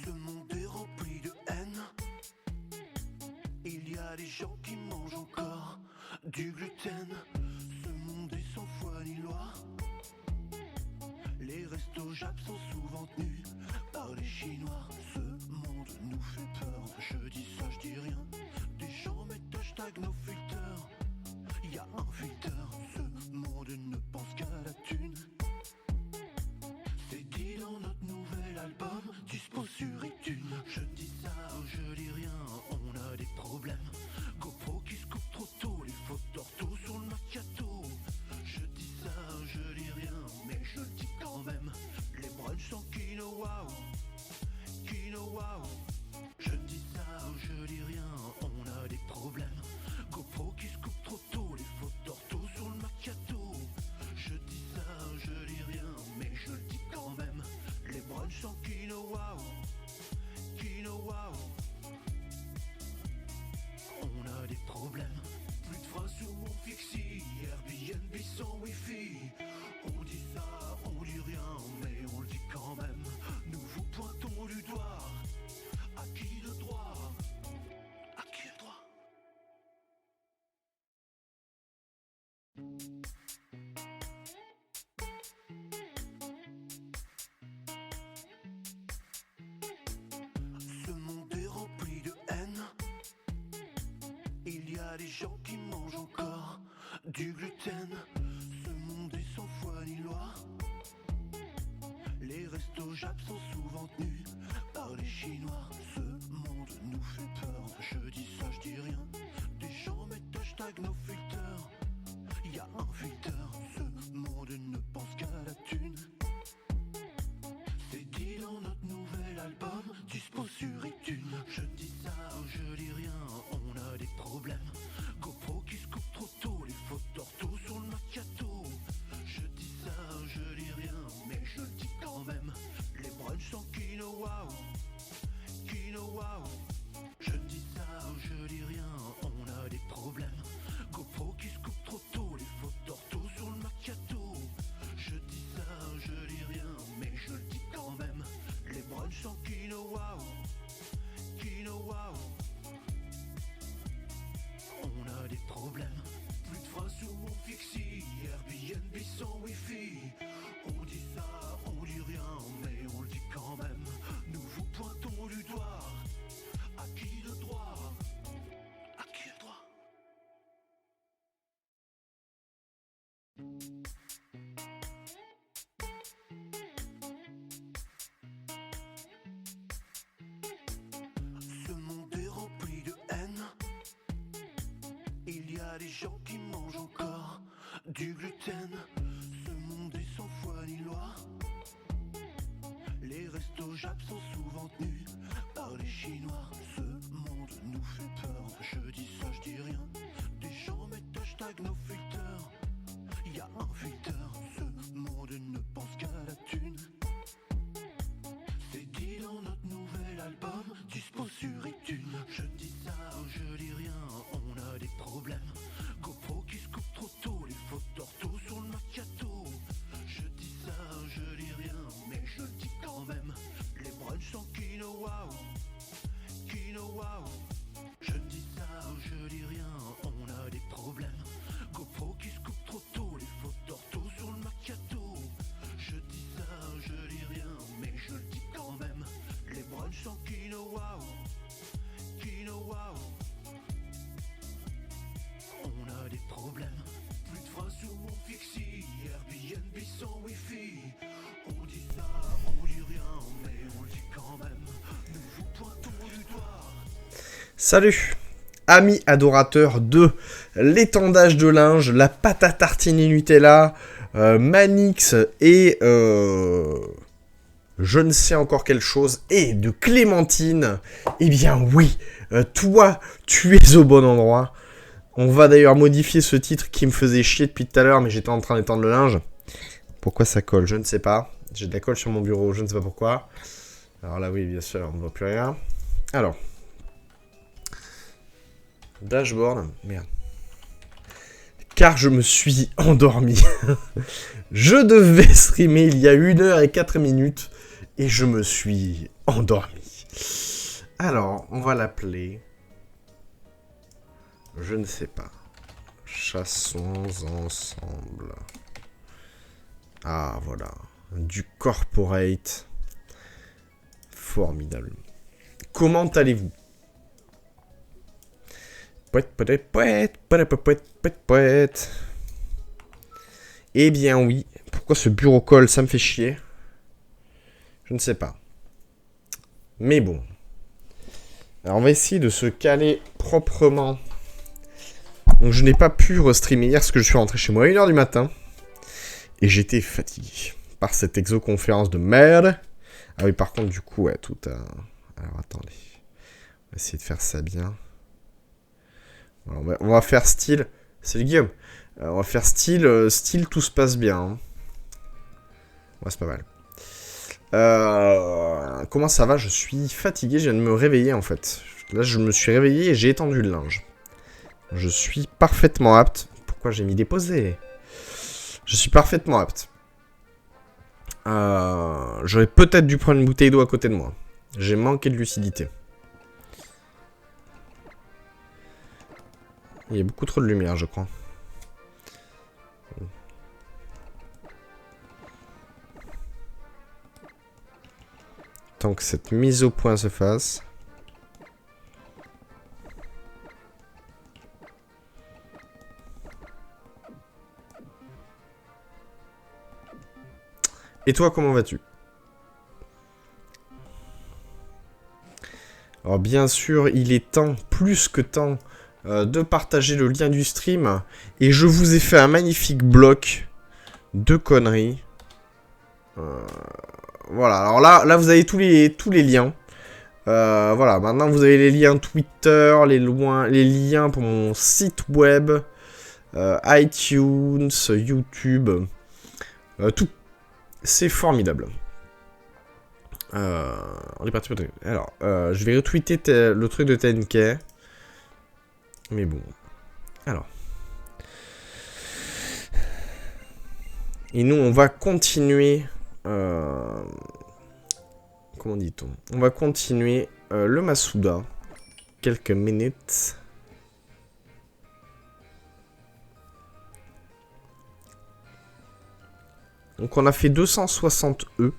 Ce monde est rempli de haine. Il y a des gens qui mangent encore du gluten. Ce monde est sans foi ni loi. Les restos Jap sont souvent tenus par les Chinois. Ce monde nous fait peur. Je dis ça, je dis rien. Des gens mettent hashtag nos filters. Y a un filter. Ce monde ne pense qu'à la thune. C'est dit dans notre nouvel album, dispo sur iTunes. Je dis ça, je dis rien, on a des problèmes. GoPro qui se coupe trop tôt, les fautes d'ortho sur le macchiato. Je dis ça, je dis rien, mais je le dis quand même. Les brunchs sans quinoa, quinoa. Je dis ça, je dis rien, on a des problèmes. GoPro qui se coupe trop tôt, les fautes d'ortho sur le macchiato. Je dis ça, je dis rien, mais je le dis quand même. Les brunchs sans quinoa, quinoa. On a des problèmes. Plus de phrases sur mon fixie, Airbnb sans wifi. On dit ça, on dit rien, mais on le dit quand même. Nous vous pointons du doigt. À qui le droit? À qui le droit? Ce monde est rempli de haine. Il y a des gens qui mangent encore du gluten. Ce monde est sans foi ni loi. Les restos Jap sont souvent tenus par les Chinois. Ce monde nous fait peur. Je dis ça, je dis rien. Des gens mettent hashtag nos filters. Y a un filter. Ce monde ne pense qu'à la thune. C'est dit dans notre nouvel album, dispo sur iTunes. Je dis ça, je dis rien, on a des problèmes. GoPro qui se coupe trop tôt, les fautes d'ortho sur le macchiato. Je dis ça, je dis rien, mais je le dis quand même. Les brunchs sans quinoa, quinoa. Je dis ça, je dis rien, on a des problèmes. GoPro qui se coupe trop tôt, les fautes d'ortho sur le macchiato. Je dis ça, je dis rien, mais je le dis quand même. Les brunchs sans quinoa, quinoa. On a des problèmes. Plus de phrases sur mon fixie, Airbnb sans wifi. On dit ça, on dit rien, mais on le dit quand même. Nous vous pointons du doigt. À qui le droit? À qui le droit? Ce monde est rempli de haine. Il y a des gens qui mangent encore du gluten. Ce monde est sans foi ni loi. Les restos Jap sont souvent tenus par les Chinois. Ce monde nous fait peur. Je dis ça, je dis rien. Des gens mettent hashtag nos filters. Y a un filter. Ce monde ne pense qu'à la thune. C'est dit dans notre nouvel album, dispo sur iTunes. Je dis ça, je dis rien, on a des problèmes. GoPro qui se coupe trop tôt, les fautes d'ortho sur le macchiato. Je dis ça, je dis rien, mais je le dis quand même. Les brunchs sans quinoa, quinoa. Je dis ça, je dis rien, on a des problèmes. GoPro qui se coupe trop tôt, les fautes d'ortho sur le macchiato. Je dis ça, je dis rien, mais je le dis quand même. Les brunchs sans quinoa, quinoa. On a des problèmes. Plus de phrases sur mon fixie, Airbnb sans wifi. On dit ça, on dit rien, mais on le dit quand même. Nous vous pointons du doigt. Salut, amis adorateurs de l'étendage de linge, la pâte à tartiner Nutella, Manix et je ne sais encore quelle chose, et de Clémentine. Eh bien oui, toi, tu es au bon endroit. On va d'ailleurs modifier ce titre qui me faisait chier depuis tout à l'heure, mais j'étais en train d'étendre le linge. Pourquoi ça colle? Je ne sais pas. J'ai de la colle sur mon bureau, je ne sais pas pourquoi. Alors là, oui, bien sûr, on ne voit plus rien. Alors. Dashboard, merde. car je me suis endormi. Je devais streamer il y a 1h04 et je me suis endormi. Alors, on va l'appeler... Je ne sais pas. Chassons ensemble. Ah, voilà. Du corporate. Formidable. Comment allez-vous? Eh bien oui. Pourquoi ce bureau call, ça me fait chier? Je ne sais pas. Mais bon. Alors on va essayer de se caler proprement. Donc je n'ai pas pu restreamer hier parce que je suis rentré chez moi à 1h du matin. Et j'étais fatigué par cette exoconférence de merde. Ah oui, par contre, du coup, ouais, tout a... Alors attendez. On va essayer de faire ça bien. On va faire style... C'est le Guillaume. On va faire style tout se passe bien. Hein. Ouais, c'est pas mal. Comment ça va? Je suis fatigué, je viens de me réveiller en fait. Là, je me suis réveillé et j'ai étendu le linge. Je suis parfaitement apte. Pourquoi j'ai mis déposé? Je suis parfaitement apte. J'aurais peut-être dû prendre une bouteille d'eau à côté de moi. J'ai manqué de lucidité. Il y a beaucoup trop de lumière, je crois. Tant que cette mise au point se fasse. Et toi, comment vas-tu? Alors bien sûr, il est temps, plus que temps, de partager le lien du stream. Et je vous ai fait un magnifique bloc de conneries. Voilà, alors là vous avez tous les liens. Voilà, maintenant vous avez les liens Twitter, les liens pour mon site web, iTunes, YouTube, tout. C'est formidable. On est parti pour... Alors, je vais retweeter le truc de TNK. Mais bon. Alors. Et nous, on va continuer... Comment dit-on? On va continuer le Masuda. Quelques minutes. Donc on a fait 260 E.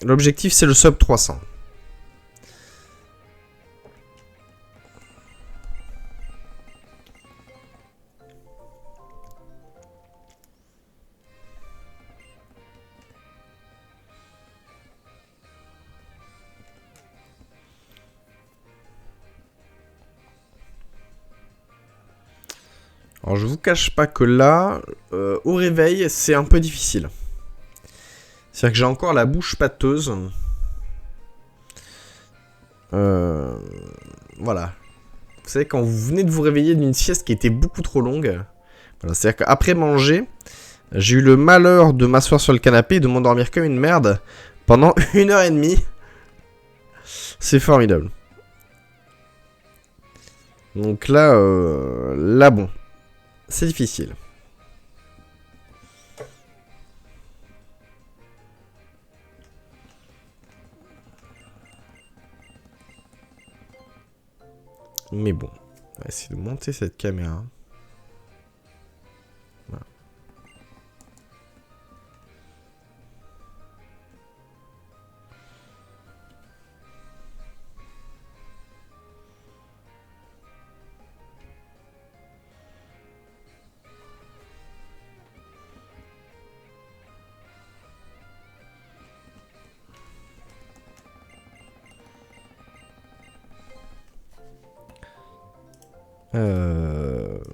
L'objectif c'est le sub 300. Alors je vous cache pas que là, au réveil, c'est un peu difficile. C'est-à-dire que j'ai encore la bouche pâteuse. Voilà. Vous savez, quand vous venez de vous réveiller d'une sieste qui était beaucoup trop longue. Voilà, c'est-à-dire qu'après manger, j'ai eu le malheur de m'asseoir sur le canapé et de m'endormir comme une merde pendant 1h30. C'est formidable. Donc là, là bon. C'est difficile. Mais bon, on va essayer de monter cette caméra. Voilà.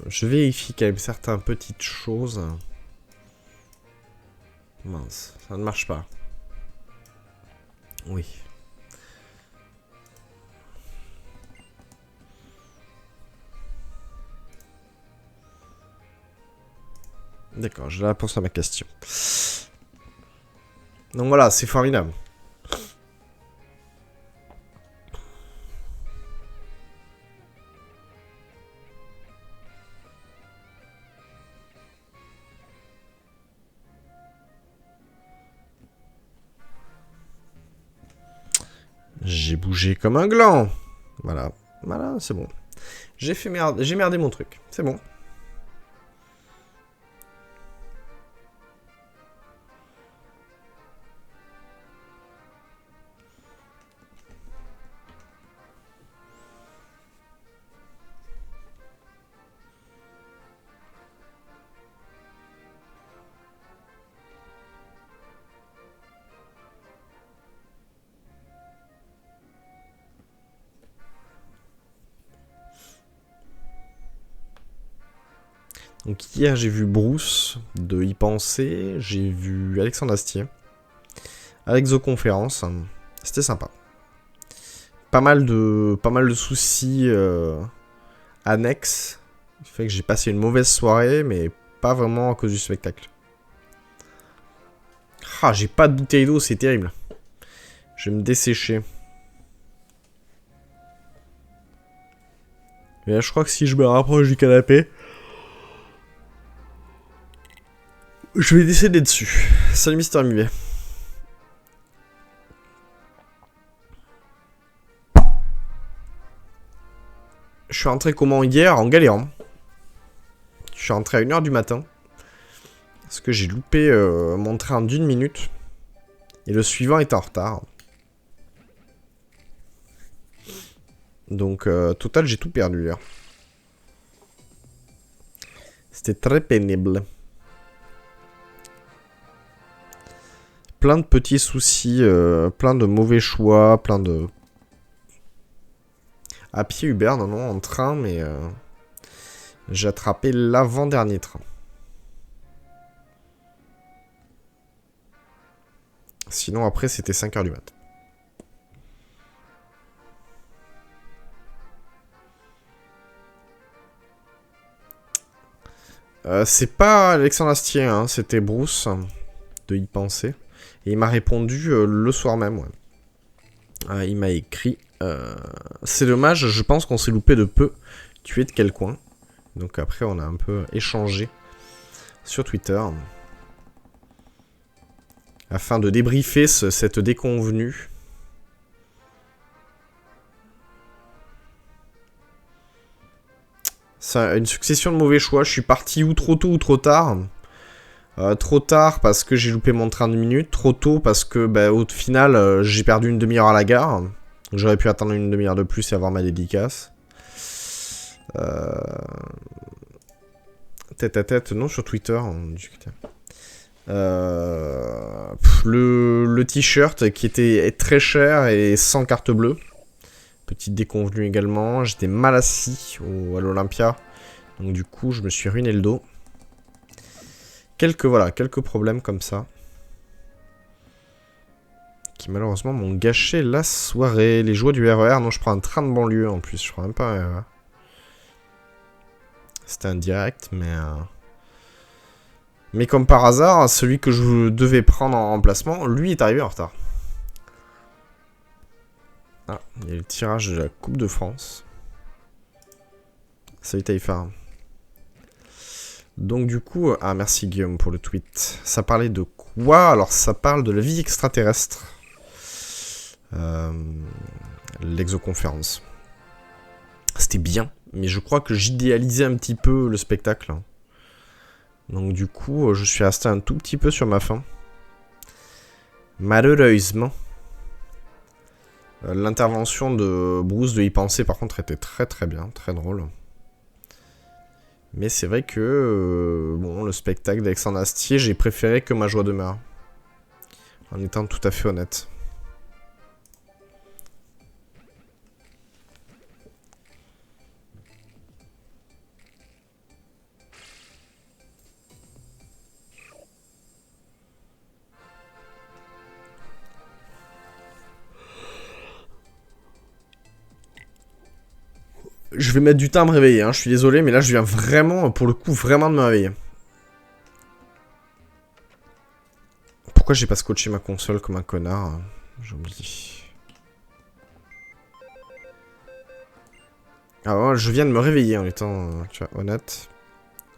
Je vérifie quand même certaines petites choses. Mince, ça ne marche pas. Oui. D'accord, j'ai la réponse à ma question. Donc voilà, c'est formidable. J'ai bougé comme un gland. Voilà. Voilà, c'est bon. J'ai merdé mon truc. C'est bon. Donc hier j'ai vu Bruce de Y Penser, j'ai vu Alexandre Astier, Alex Conférence, c'était sympa. Pas mal de soucis annexes, ça fait que j'ai passé une mauvaise soirée, mais pas vraiment à cause du spectacle. Ah, j'ai pas de bouteille d'eau, c'est terrible. Je vais me dessécher. Et là, je crois que si je me rapproche du canapé, je vais décéder dessus. Salut Mister Mivet. Je suis rentré comment hier en galérant. Je suis rentré à 1h du matin. Parce que j'ai loupé mon train d'1 minute. Et le suivant est en retard. Donc, total, j'ai tout perdu hier. C'était très pénible. Plein de petits soucis, plein de mauvais choix, plein de... À pied Uber, non, en train, mais... j'ai attrapé l'avant-dernier train. Sinon, après, c'était 5h du mat. C'est pas Alexandre Astier, hein, c'était Bruce, de Y Penser. Et il m'a répondu le soir même, ouais. Il m'a écrit... c'est dommage, je pense qu'on s'est loupé de peu. Tu es de quel coin? Donc après, on a un peu échangé sur Twitter. Afin de débriefer cette déconvenue. C'est une succession de mauvais choix. Je suis parti ou trop tôt ou trop tard. Trop tard parce que j'ai loupé mon train de minutes. Trop tôt parce que, bah, au final, j'ai perdu une demi-heure à la gare. J'aurais pu attendre une demi-heure de plus et avoir ma dédicace. Tête à tête, non, sur Twitter, on discutait. Le t-shirt qui était très cher et sans carte bleue. Petite déconvenue également. J'étais mal assis à l'Olympia. Donc du coup, je me suis ruiné le dos. Quelques problèmes comme ça. Qui malheureusement m'ont gâché la soirée. Les joies du RER. Non, je prends un train de banlieue en plus. Je prends même pas un RER. C'était un direct, mais... Mais comme par hasard, celui que je devais prendre en remplacement, lui est arrivé en retard. Ah, il y a le tirage de la Coupe de France. Salut Taïfar. Donc du coup... Ah, merci Guillaume pour le tweet. Ça parlait de quoi? Alors ça parle de la vie extraterrestre. L'exoconférence. C'était bien, mais je crois que j'idéalisais un petit peu le spectacle. Donc du coup, je suis resté un tout petit peu sur ma faim. Malheureusement. L'intervention de Bruce de Y Penser, par contre, était très très bien, très drôle. Mais c'est vrai que, bon, le spectacle d'Alexandre Astier, j'ai préféré que Ma Joie demeure. En étant tout à fait honnête. Je vais mettre du temps à me réveiller, hein. Je suis désolé, mais là je viens vraiment, pour le coup, vraiment de me réveiller. Pourquoi j'ai pas scotché ma console comme un connard? J'oublie. Alors, je viens de me réveiller en étant, tu vois, honnête.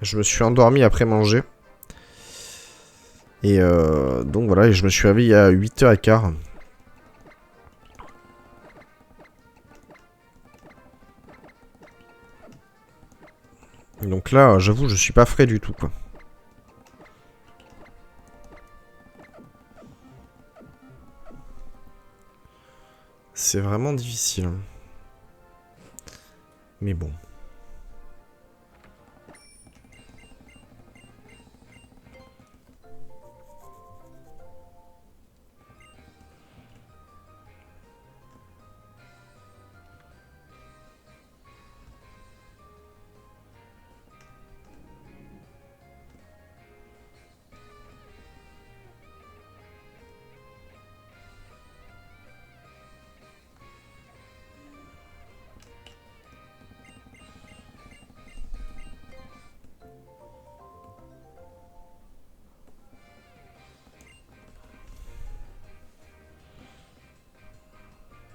Je me suis endormi après manger. Et donc voilà, et je me suis réveillé à 8h15. Donc là, j'avoue, je suis pas frais du tout, quoi. C'est vraiment difficile. Mais bon.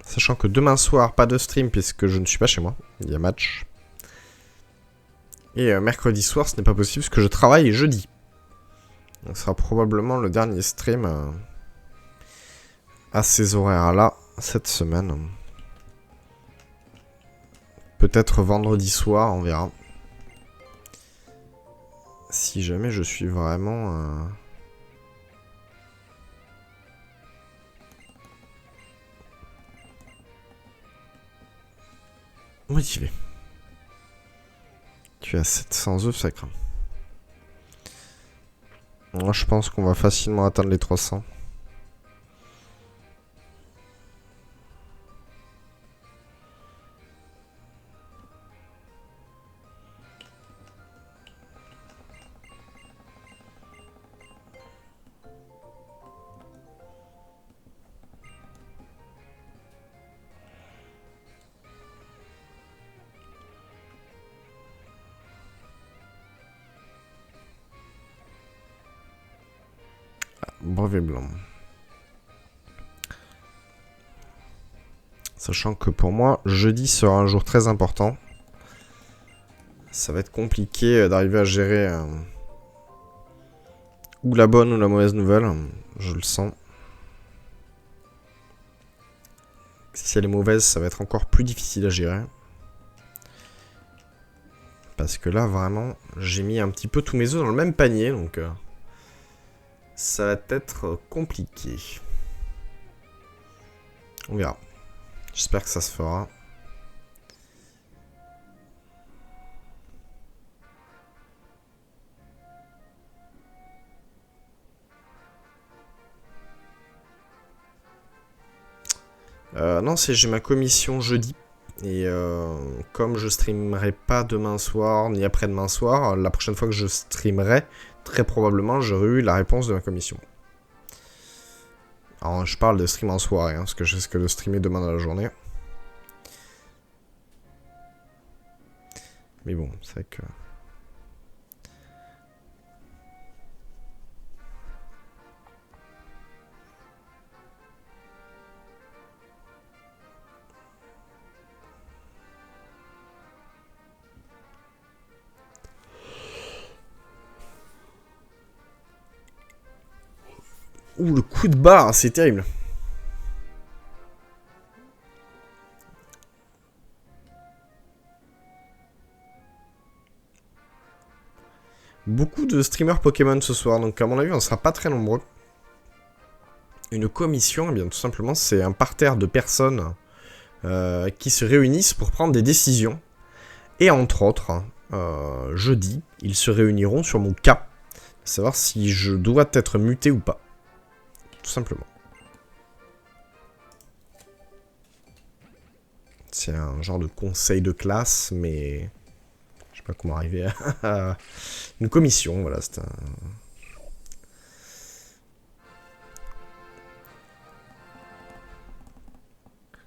Sachant que demain soir, pas de stream puisque je ne suis pas chez moi. Il y a match. Et mercredi soir, ce n'est pas possible parce que je travaille jeudi. Donc ce sera probablement le dernier stream à ces horaires-là cette semaine. Peut-être vendredi soir, on verra. Si jamais je suis vraiment... motivé. Tu as 700 œufs, ça craint. Moi, je pense qu'on va facilement atteindre les 300. Brevet blanc. Sachant que pour moi, jeudi sera un jour très important. Ça va être compliqué d'arriver à gérer ou la bonne ou la mauvaise nouvelle. Je le sens. Si elle est mauvaise, ça va être encore plus difficile à gérer. Parce que là, vraiment, j'ai mis un petit peu tous mes œufs dans le même panier, donc... ça va être compliqué. On verra. J'espère que ça se fera. Non, j'ai ma commission jeudi. Et comme je streamerai pas demain soir ni après-demain soir, la prochaine fois que je streamerai, très probablement j'aurai eu la réponse de ma commission. Alors je parle de stream en soirée, parce que je risque de streamer demain dans la journée. Mais bon, c'est vrai que... Ouh, le coup de barre, c'est terrible. Beaucoup de streamers Pokémon ce soir, donc à mon avis on ne sera pas très nombreux. Une commission, eh bien tout simplement c'est un parterre de personnes qui se réunissent pour prendre des décisions. Et entre autres, jeudi, ils se réuniront sur mon cas, savoir si je dois être muté ou pas. Tout simplement. C'est un genre de conseil de classe, mais... je sais pas comment arriver à... une commission, voilà, c'est un...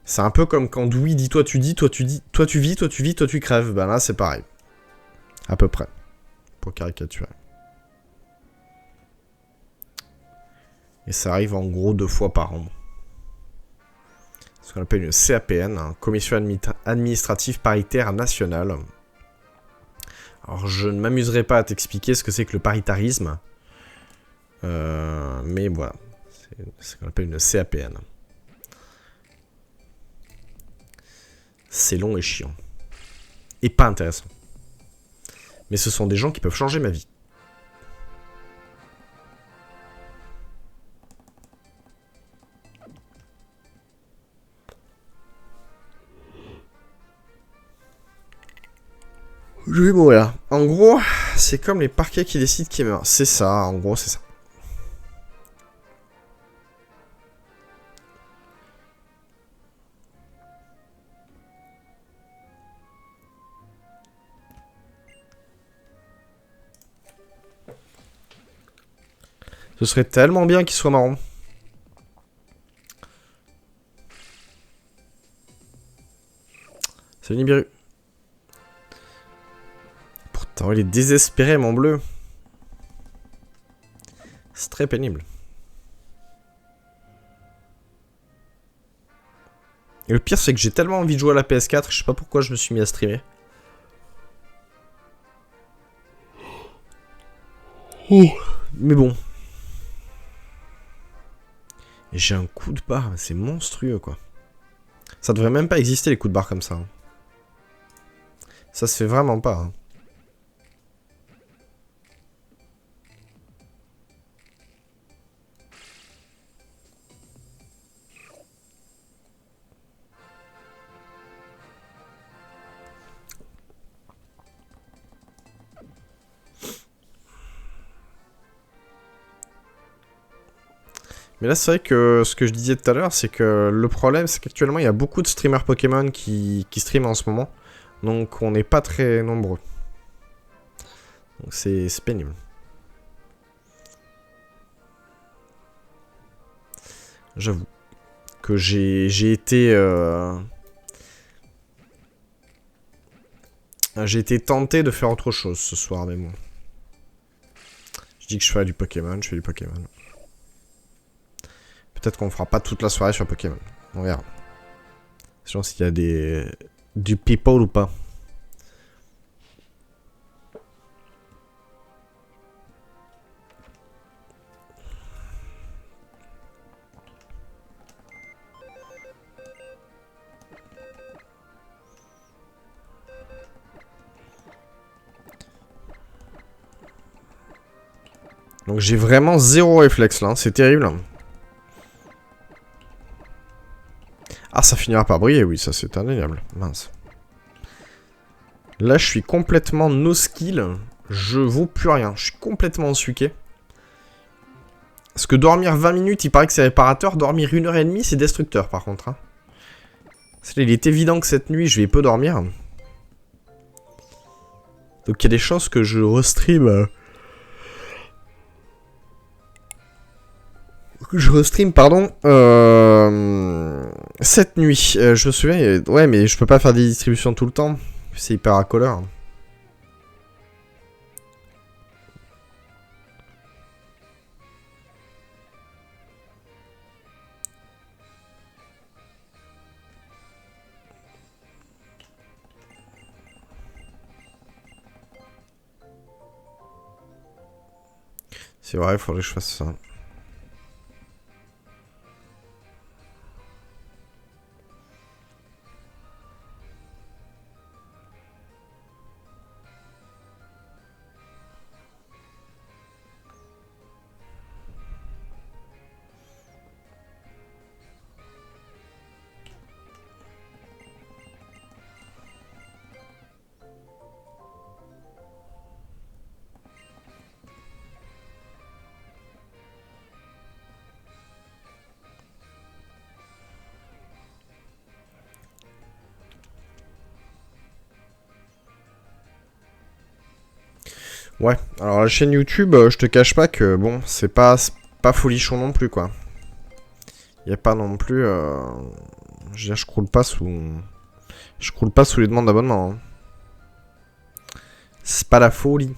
c'est un peu comme quand Dewey dit toi tu dis, toi tu dis, toi tu vis, toi tu vis, toi tu crèves. Ben là c'est pareil. À peu près. Pour caricaturer. Et ça arrive en gros 2 fois par an. Ce qu'on appelle une CAPN, hein, Commission Administrative Paritaire Nationale. Alors je ne m'amuserai pas à t'expliquer ce que c'est que le paritarisme. Mais voilà. C'est ce qu'on appelle une CAPN. C'est long et chiant. Et pas intéressant. Mais ce sont des gens qui peuvent changer ma vie. Je vais mourir. En gros, c'est comme les parquets qui décident qui meurt. C'est ça, en gros, c'est ça. Ce serait tellement bien qu'il soit marron. Salut Nibiru. Pourtant, il est désespéré, mon bleu. C'est très pénible. Et le pire, c'est que j'ai tellement envie de jouer à la PS4, je sais pas pourquoi je me suis mis à streamer. Oh, mais bon. Et j'ai un coup de barre, c'est monstrueux, quoi. Ça devrait même pas exister, les coups de barre comme ça. Hein. Ça se fait vraiment pas. Hein. Mais là, c'est vrai que ce que je disais tout à l'heure, c'est que le problème, c'est qu'actuellement, il y a beaucoup de streamers Pokémon qui streament en ce moment. Donc, on n'est pas très nombreux. Donc, c'est pénible. J'avoue que j'ai été... J'ai été tenté de faire autre chose ce soir, mais bon. Je dis que je fais du Pokémon, je fais du Pokémon. Peut-être qu'on fera pas toute la soirée sur Pokémon. On verra. Je sais s'il y a du people ou pas. Donc j'ai vraiment zéro réflexe là, c'est terrible. Ah, ça finira par briller, oui, ça c'est indéniable. Mince. Là, je suis complètement no skill. Je vaux plus rien. Je suis complètement suqué. Parce que dormir 20 minutes, il paraît que c'est réparateur. Dormir 1h30, c'est destructeur par contre. Hein. Il est évident que cette nuit, je vais peu dormir. Donc il y a des chances que je restream... Je restream, pardon, cette nuit. Je me souviens, ouais, mais je peux pas faire des distributions tout le temps. C'est hyper racoleur. C'est vrai, il faudrait que je fasse ça. Ouais, alors la chaîne YouTube, je te cache pas que, bon, c'est pas folichon non plus, quoi. Y a pas non plus... Je veux dire, je croule pas sous... Je croule pas sous les demandes d'abonnement. Hein. C'est pas la folie.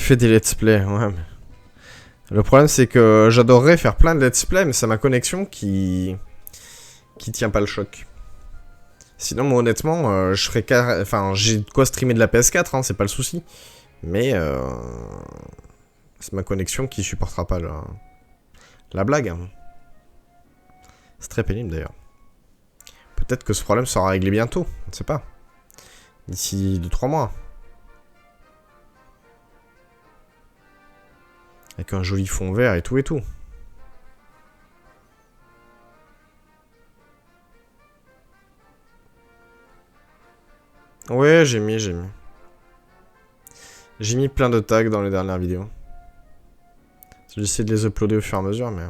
fais des let's play, ouais. Mais... Le problème, c'est que j'adorerais faire plein de let's play, mais c'est ma connexion qui tient pas le choc. Sinon, moi, honnêtement, je ferais enfin, j'ai de quoi streamer de la PS4, hein, c'est pas le souci. Mais c'est ma connexion qui supportera pas la blague. Hein. C'est très pénible d'ailleurs. Peut-être que ce problème sera réglé bientôt, on ne sait pas. D'ici 2-3 mois. Avec un joli fond vert et tout et tout. Ouais, j'ai mis. J'ai mis plein de tags dans les dernières vidéos. J'essaie de les uploader au fur et à mesure, mais...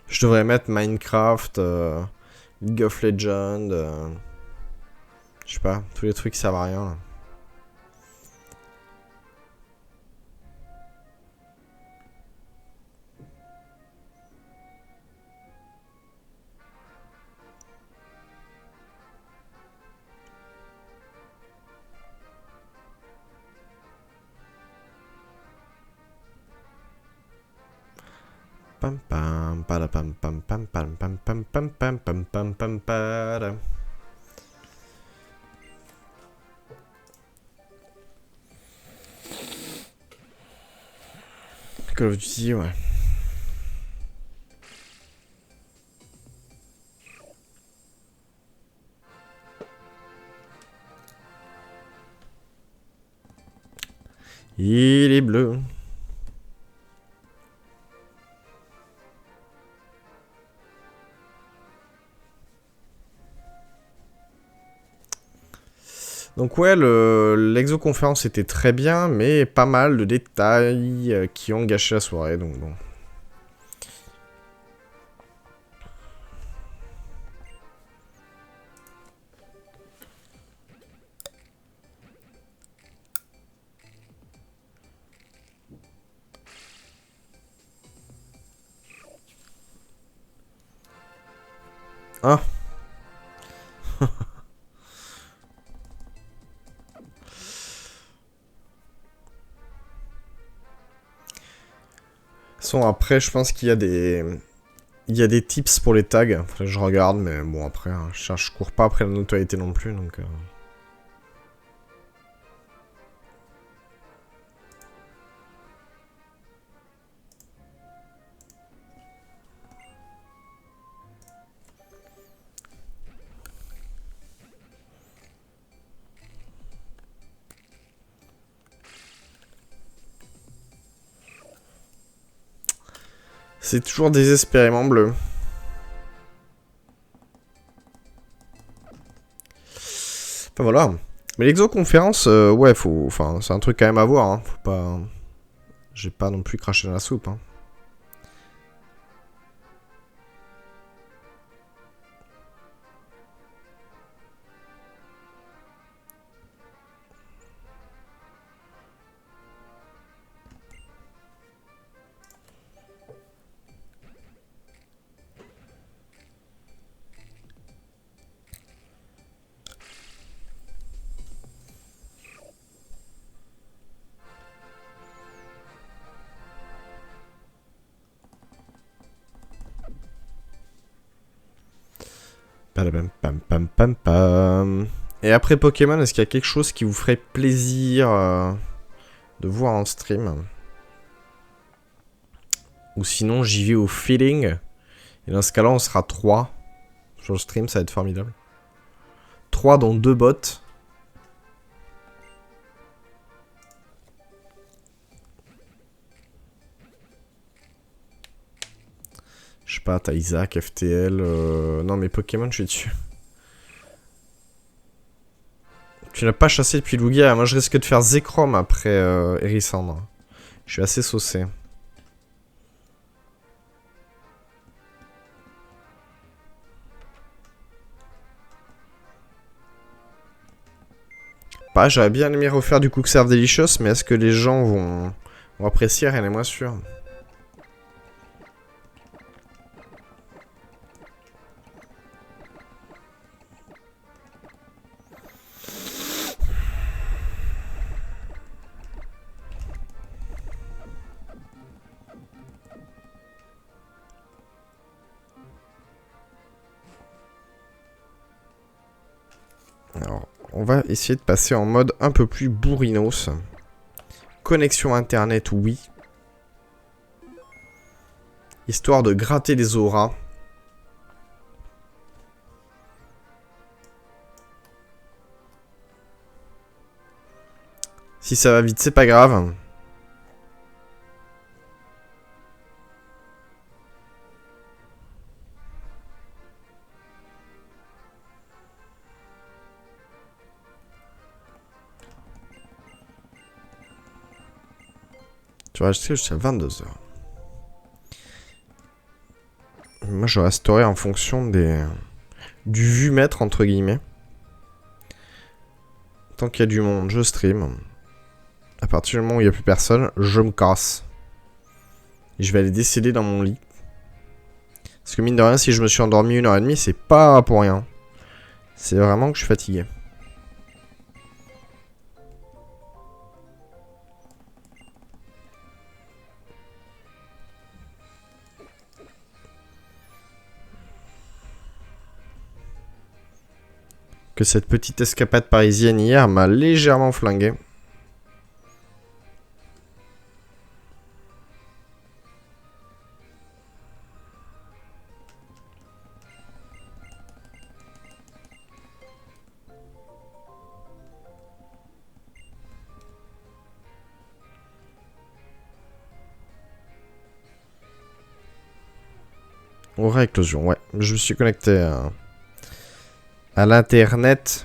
Je devrais mettre Minecraft, League of Legends, je sais pas, tous les trucs qui servent à rien, là. Pam pam pam pam pam pam pam pam pam pam pam pam pam pam pam. Call of Duty, ouais. Il est bleu. Donc ouais, l'exoconférence était très bien, mais pas mal de détails qui ont gâché la soirée, donc bon. Ah. Après, je pense qu'il y a des... Il y a des tips pour les tags. Enfin, je regarde, mais bon, après, hein, je cours pas après la notoriété non plus, donc... C'est toujours désespérément bleu. Enfin voilà. Mais l'exoconférence, ouais, faut... Enfin, c'est un truc quand même à voir, hein. Faut pas... J'ai pas non plus craché dans la soupe, hein. Pam pam pam pam. Et après Pokémon, est-ce qu'il y a quelque chose qui vous ferait plaisir de voir en stream? Ou sinon, j'y vais au feeling. Et dans ce cas-là, on sera 3 sur le stream, ça va être formidable. 3 dont 2 bots. Je sais pas, t'as Isaac, FTL... Non, mais Pokémon, je suis dessus. Tu n'as pas chassé depuis Lugia. Moi, je risque de faire Zekrom après Hérissandre. Je suis assez saucé. Bah, j'aurais bien aimé refaire du Cook Serve Delicious, mais est-ce que les gens vont On va apprécier, elle est moins sûre. Alors, on va essayer de passer en mode un peu plus bourrinos. Connexion internet, oui. Histoire de gratter les auras. Si ça va vite, c'est pas grave. Tu vas rester jusqu'à 22h. Moi, je resterai en fonction du vumètre, entre guillemets. Tant qu'il y a du monde, je stream. À partir du moment où il n'y a plus personne, je me casse. Et je vais aller décéder dans mon lit. Parce que mine de rien, si je me suis endormi 1h30, c'est pas pour rien. C'est vraiment que je suis fatigué. Que cette petite escapade parisienne hier m'a légèrement flingué. Aura éclosion, ouais. Je me suis connecté à l'internet.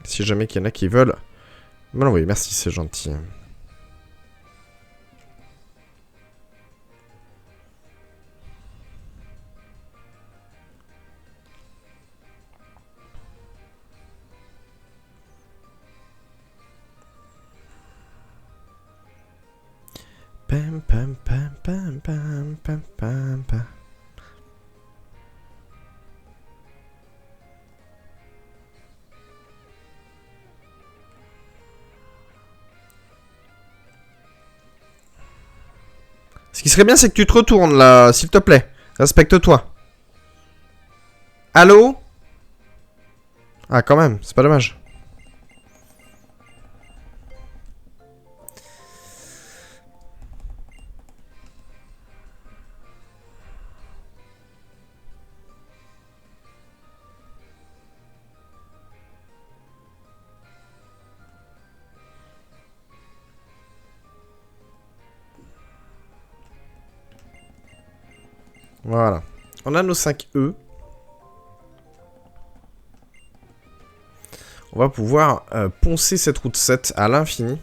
Si jamais qu'il y en a qui veulent me l'envoyer. Merci, c'est gentil. Pam pam pam pam pam pam pam pam. Ce qui serait bien, c'est que tu te retournes là, s'il te plaît. Respecte-toi. Allô? Ah, quand même, c'est pas dommage. Voilà. On a nos 5 E. On va pouvoir poncer cette route 7 à l'infini.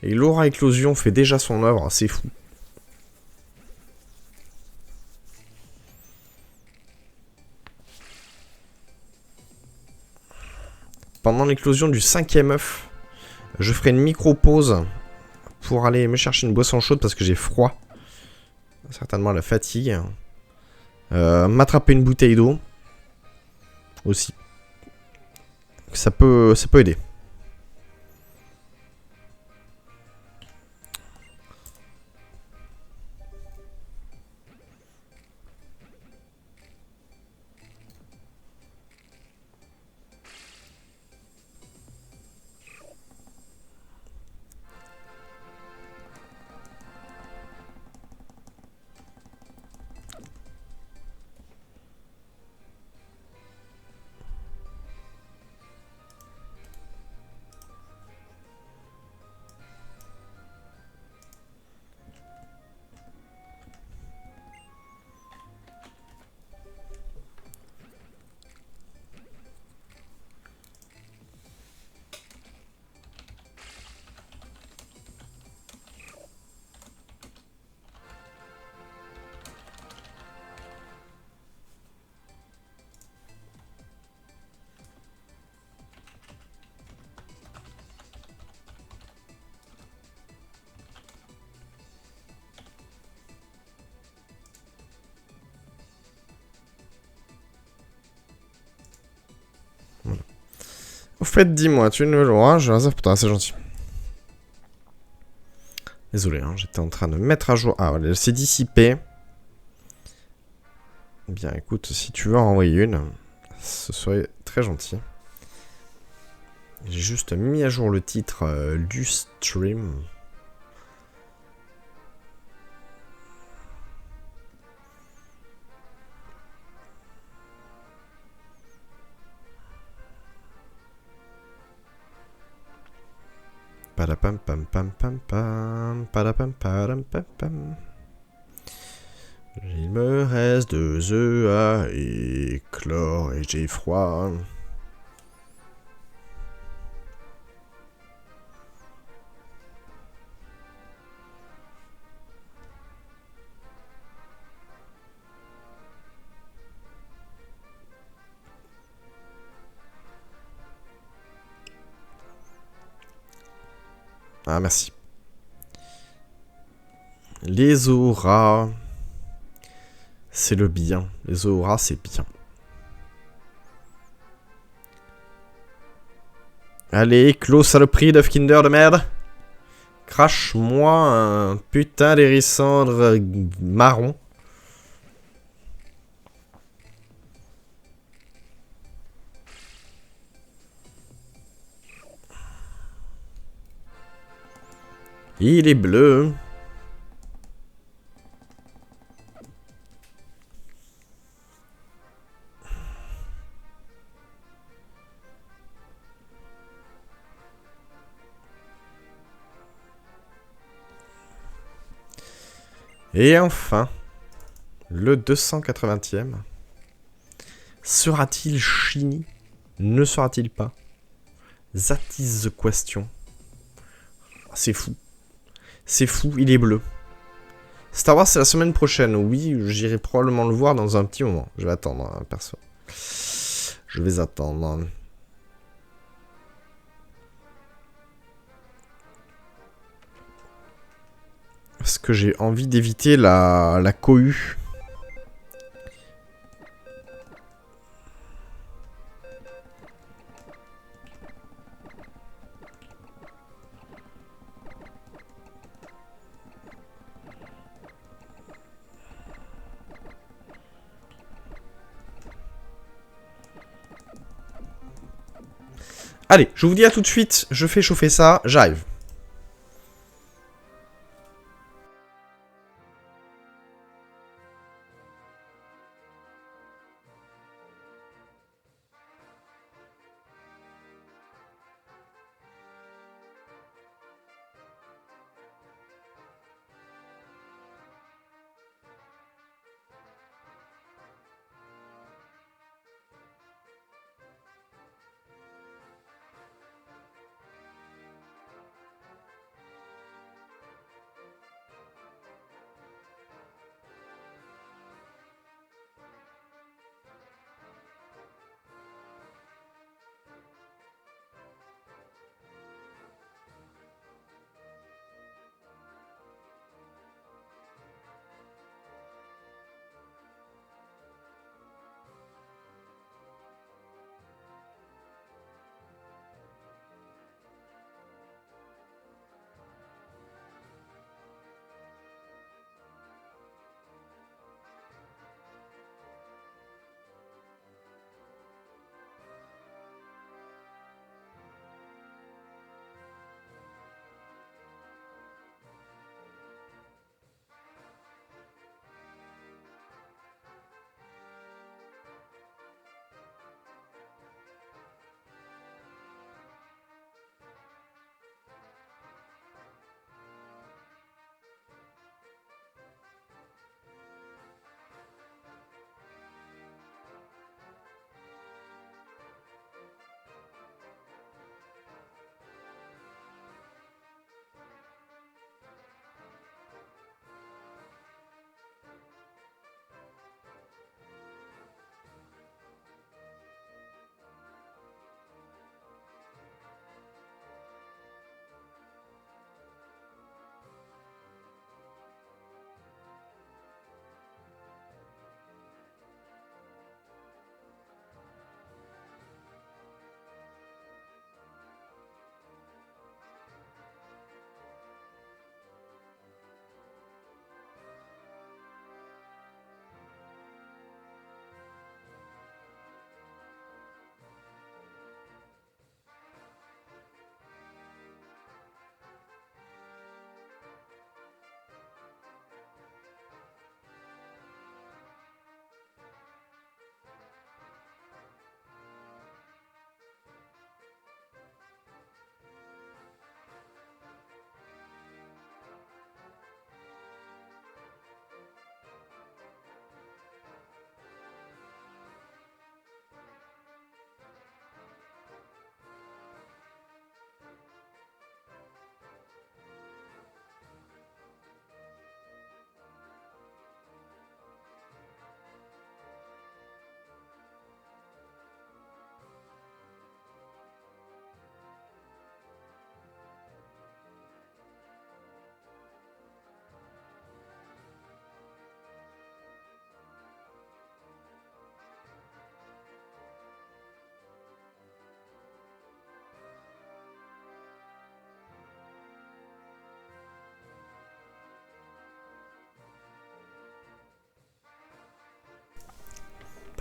Et l'aura éclosion fait déjà son œuvre, c'est fou. Pendant l'éclosion du 5e œuf, je ferai une micro-pause pour aller me chercher une boisson chaude parce que j'ai froid. Certainement la fatigue. M'attraper une bouteille d'eau. Aussi. Ça peut aider. Au fait, dis-moi, tu es une nouvelle aura, je réserve pour toi, c'est gentil. Désolé, hein, j'étais en train de mettre à jour. Ah, voilà, elle s'est dissipée. Bien, écoute, si tu veux en envoyer une, ce serait très gentil. J'ai juste mis à jour le titre du stream. Padapam pam pam pam pam, padapam padam pam pam. Il me reste 2 œufs à éclore et j'ai froid. Ah, merci. Les auras. C'est le bien. Les auras, c'est bien. Allez, close saloperie d'œuf Kinder de merde. Crache-moi un putain d'hérissandre marron. Il est bleu. Et enfin, le 280e. Sera-t-il shiny? Ne sera-t-il pas? That is the question. C'est fou. C'est fou, il est bleu. Star Wars, c'est la semaine prochaine. Oui, j'irai probablement le voir dans un petit moment. Je vais attendre, hein, perso. Je vais attendre. Parce que j'ai envie d'éviter la cohue. Allez, je vous dis à tout de suite. Je fais chauffer ça. J'arrive.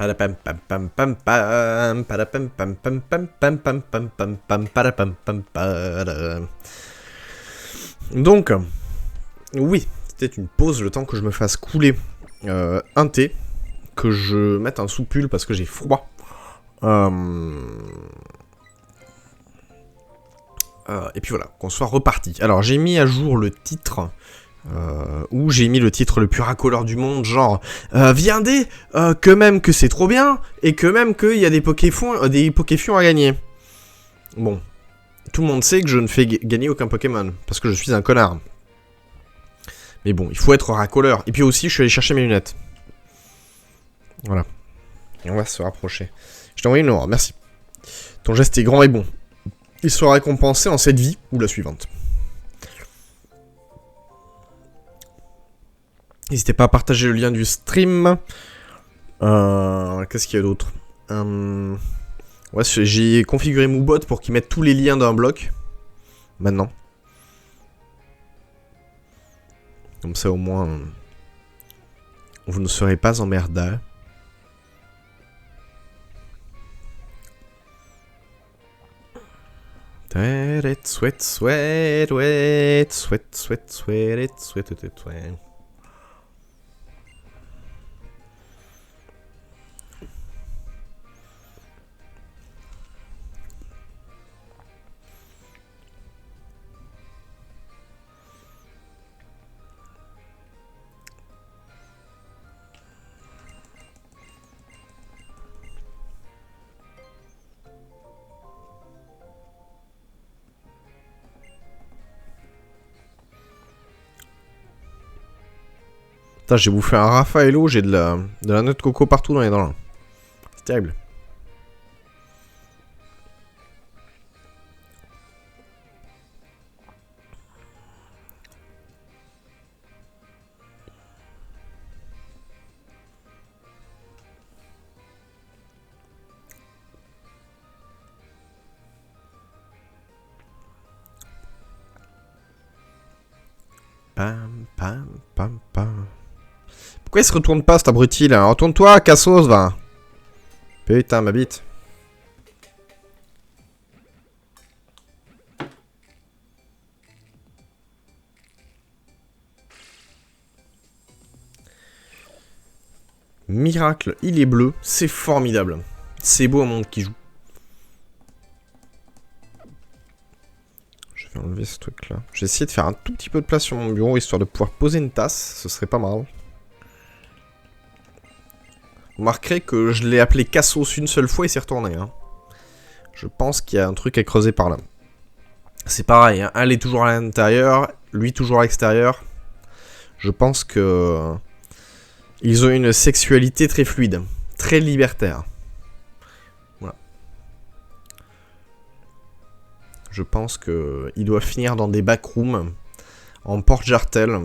Padapam pam pam pam pam, padapam pam pam pam pam pam pam pam pam, padapam pam pam. Donc, oui, c'était une pause, le temps que je me fasse couler un thé, que je mette un sous-pull parce que j'ai froid. Et puis voilà, qu'on soit reparti. Alors j'ai mis à jour le titre, où j'ai mis le titre le plus racoleur du monde, genre viendez, que même que c'est trop bien, et que même qu'il y a des Pokéfions à gagner. Bon, tout le monde sait que je ne fais gagner aucun Pokémon, parce que je suis un connard. Mais bon, il faut être racoleur. Et puis aussi, je suis allé chercher mes lunettes. Voilà. Et on va se rapprocher. Je t'ai envoyé une aura, merci. Ton geste est grand et bon. Il sera récompensé en cette vie ou la suivante. N'hésitez pas à partager le lien du stream. Qu'est-ce qu'il y a d'autre Ouais, j'ai configuré Moobot pour qu'il mette tous les liens d'un bloc. Maintenant. Comme ça, au moins, vous ne serez pas emmerdé. Sweat, sweat, sweat, sweat, sweat, sweat, sweat, sweat, sweat. Putain, j'ai bouffé un Raffaello, j'ai de la noix de coco partout dans les dents. C'est terrible. Pam, pam, pam, pam. Pourquoi il se retourne pas cet abruti là? Retourne-toi, Cassos, va. Putain, ma bite. Miracle, il est bleu, c'est formidable. C'est beau un monde qui joue. Je vais enlever ce truc là. J'ai essayé de faire un tout petit peu de place sur mon bureau histoire de pouvoir poser une tasse, ce serait pas mal. Vous remarquerez que je l'ai appelé Cassos une seule fois et c'est retourné. Hein. Je pense qu'il y a un truc à creuser par là. C'est pareil, hein. Elle est toujours à l'intérieur, lui toujours à l'extérieur. Je pense que ils ont une sexualité très fluide, très libertaire. Voilà. Je pense que il doit finir dans des backrooms, en porte-jartel.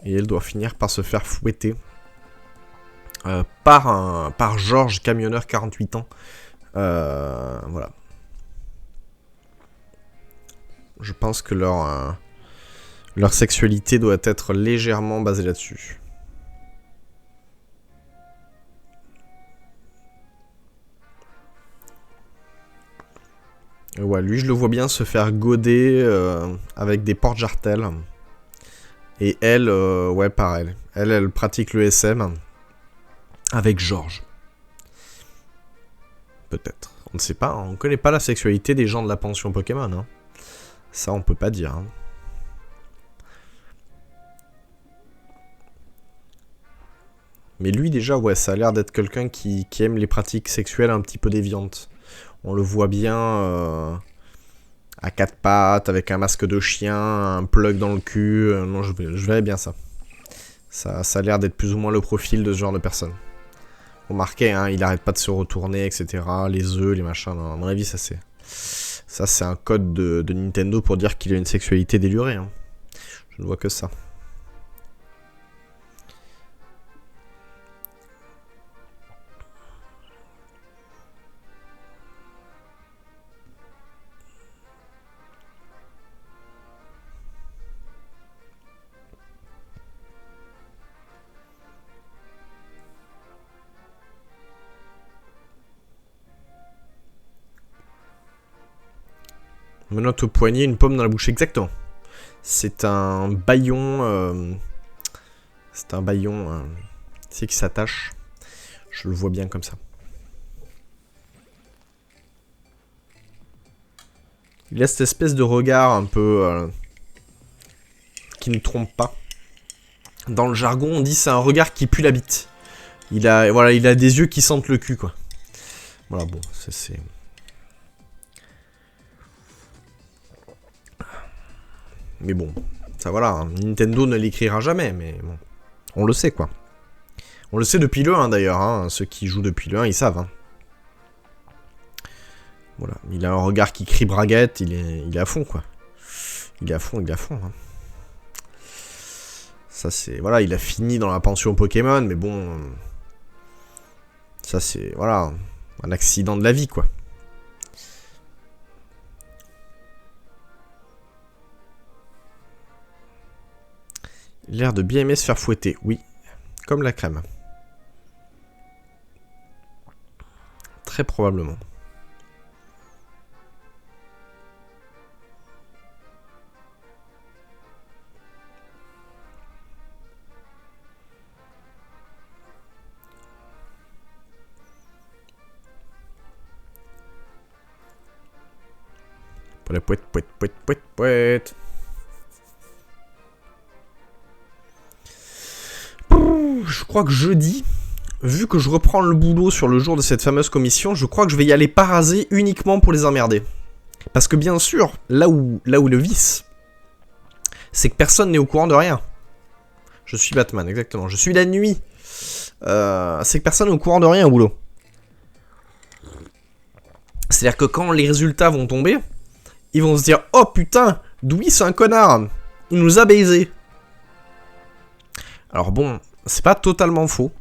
Et elle doit finir par se faire fouetter par Georges, camionneur 48 ans. Voilà. Je pense que leur sexualité doit être légèrement basée là-dessus. Ouais, lui, je le vois bien se faire goder avec des porte-jartelles. Et elle, ouais, pareil. Elle pratique le SM avec Georges. Peut-être. On ne sait pas. On ne connaît pas la sexualité des gens de la pension Pokémon. Hein. Ça, on peut pas dire. Hein. Mais lui, déjà, ouais, ça a l'air d'être quelqu'un qui aime les pratiques sexuelles un petit peu déviantes. On le voit bien à quatre pattes, avec un masque de chien, un plug dans le cul. Non, je verrais bien ça. Ça a l'air d'être plus ou moins le profil de ce genre de personne. Remarquez, hein, il arrête pas de se retourner, etc. Les œufs, les machins. Non, à mon avis, ça c'est un code de Nintendo pour dire qu'il a une sexualité délurée. Hein. Je ne vois que ça. Menotte au poignet, une pomme dans la bouche. Exactement. C'est un baillon... c'est un baillon... c'est qui s'attache. Je le vois bien comme ça. Il a cette espèce de regard un peu... qui ne trompe pas. Dans le jargon, on dit c'est un regard qui pue la bite. Il a, voilà, il a des yeux qui sentent le cul, quoi. Voilà, bon, ça c'est... Mais bon, ça voilà, hein. Nintendo ne l'écrira jamais, mais bon. On le sait, quoi. On le sait depuis le 1, d'ailleurs, hein. Ceux qui jouent depuis le 1, ils savent, hein. Voilà, il a un regard qui crie braguette, il est à fond, quoi. Il est à fond, hein. Ça c'est... Voilà, il a fini dans la pension Pokémon, mais bon... Ça c'est... Voilà, un accident de la vie, quoi. L'air de bien aimer se faire fouetter, oui. Comme la crème. Très probablement. Pouet, pouet, pouet, pouet, pouet. Je crois que jeudi, vu que je reprends le boulot sur le jour de cette fameuse commission, je crois que je vais y aller paraser uniquement pour les emmerder. Parce que bien sûr, là où le vice, c'est que personne n'est au courant de rien. Je suis Batman, exactement. Je suis la nuit. C'est que personne n'est au courant de rien au boulot. C'est-à-dire que quand les résultats vont tomber, ils vont se dire « Oh putain, Dewey c'est un connard, il nous a baisé ». Alors bon, c'est pas totalement faux.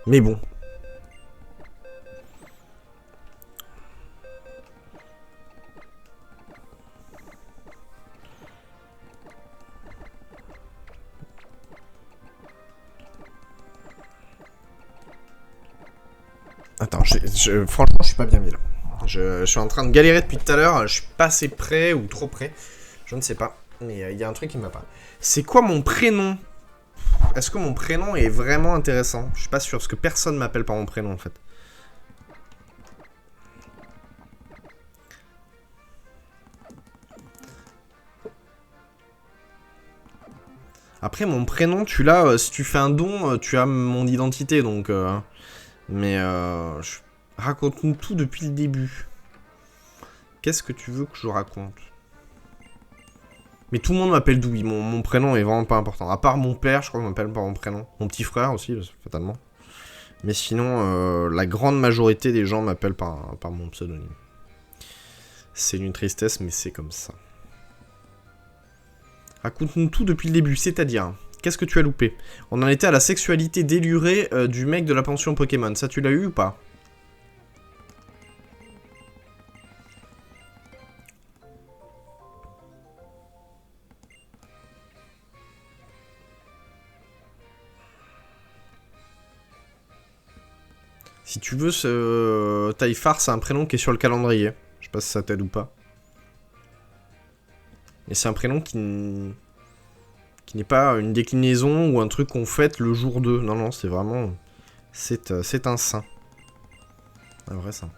Mais bon. Attends, franchement, je suis pas bien mis là. Je suis en train de galérer depuis tout à l'heure. Je suis pas assez près ou trop près. Je ne sais pas. Mais il y a un truc qui ne va pas. C'est quoi mon prénom? Est-ce que mon prénom est vraiment intéressant? Je suis pas sûr, parce que personne m'appelle par mon prénom en fait. Après, mon prénom, tu l'as, si tu fais un don, tu as mon identité, donc... Mais raconte-nous tout depuis le début. Qu'est-ce que tu veux que je raconte? Mais tout le monde m'appelle Dewey. Mon prénom est vraiment pas important. À part mon père, je crois qu'on m'appelle par mon prénom. Mon petit frère aussi, fatalement. Mais sinon, la grande majorité des gens m'appellent par mon pseudonyme. C'est une tristesse, mais c'est comme ça. Raconte-nous tout depuis le début, c'est-à-dire... Qu'est-ce que tu as loupé? On en était à la sexualité délurée du mec de la pension Pokémon. Ça, tu l'as eu ou pas? Si tu veux, ce Taillefar, c'est un prénom qui est sur le calendrier. Je sais pas si ça t'aide ou pas. Et c'est un prénom qui n'est pas une déclinaison ou un truc qu'on fête le jour 2. Non, non, c'est vraiment... C'est un saint. Un vrai saint.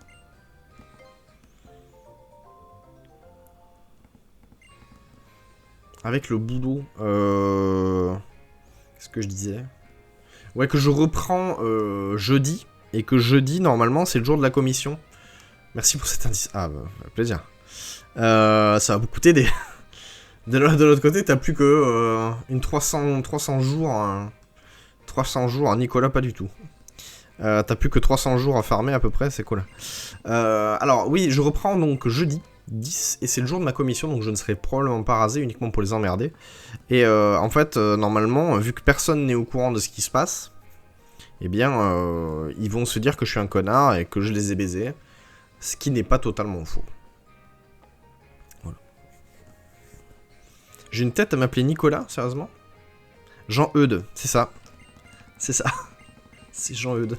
Avec le boulot... Qu'est-ce que je disais? Ouais, que je reprends jeudi. Et que jeudi, normalement, c'est le jour de la commission. Merci pour cet indice. Ah, bah, plaisir. Ça va beaucoup t'aider. De l'autre côté, t'as plus que une 300 jours. 300 jours, Nicolas, pas du tout. T'as plus que 300 jours à farmer à peu près, c'est cool. Alors, oui, je reprends donc jeudi 10, et c'est le jour de ma commission, donc je ne serai probablement pas rasé uniquement pour les emmerder. Et en fait, normalement, vu que personne n'est au courant de ce qui se passe, eh bien, ils vont se dire que je suis un connard et que je les ai baisés, ce qui n'est pas totalement faux. J'ai une tête à m'appeler Nicolas, sérieusement? Jean-Eudes, c'est ça. C'est ça. C'est Jean-Eudes.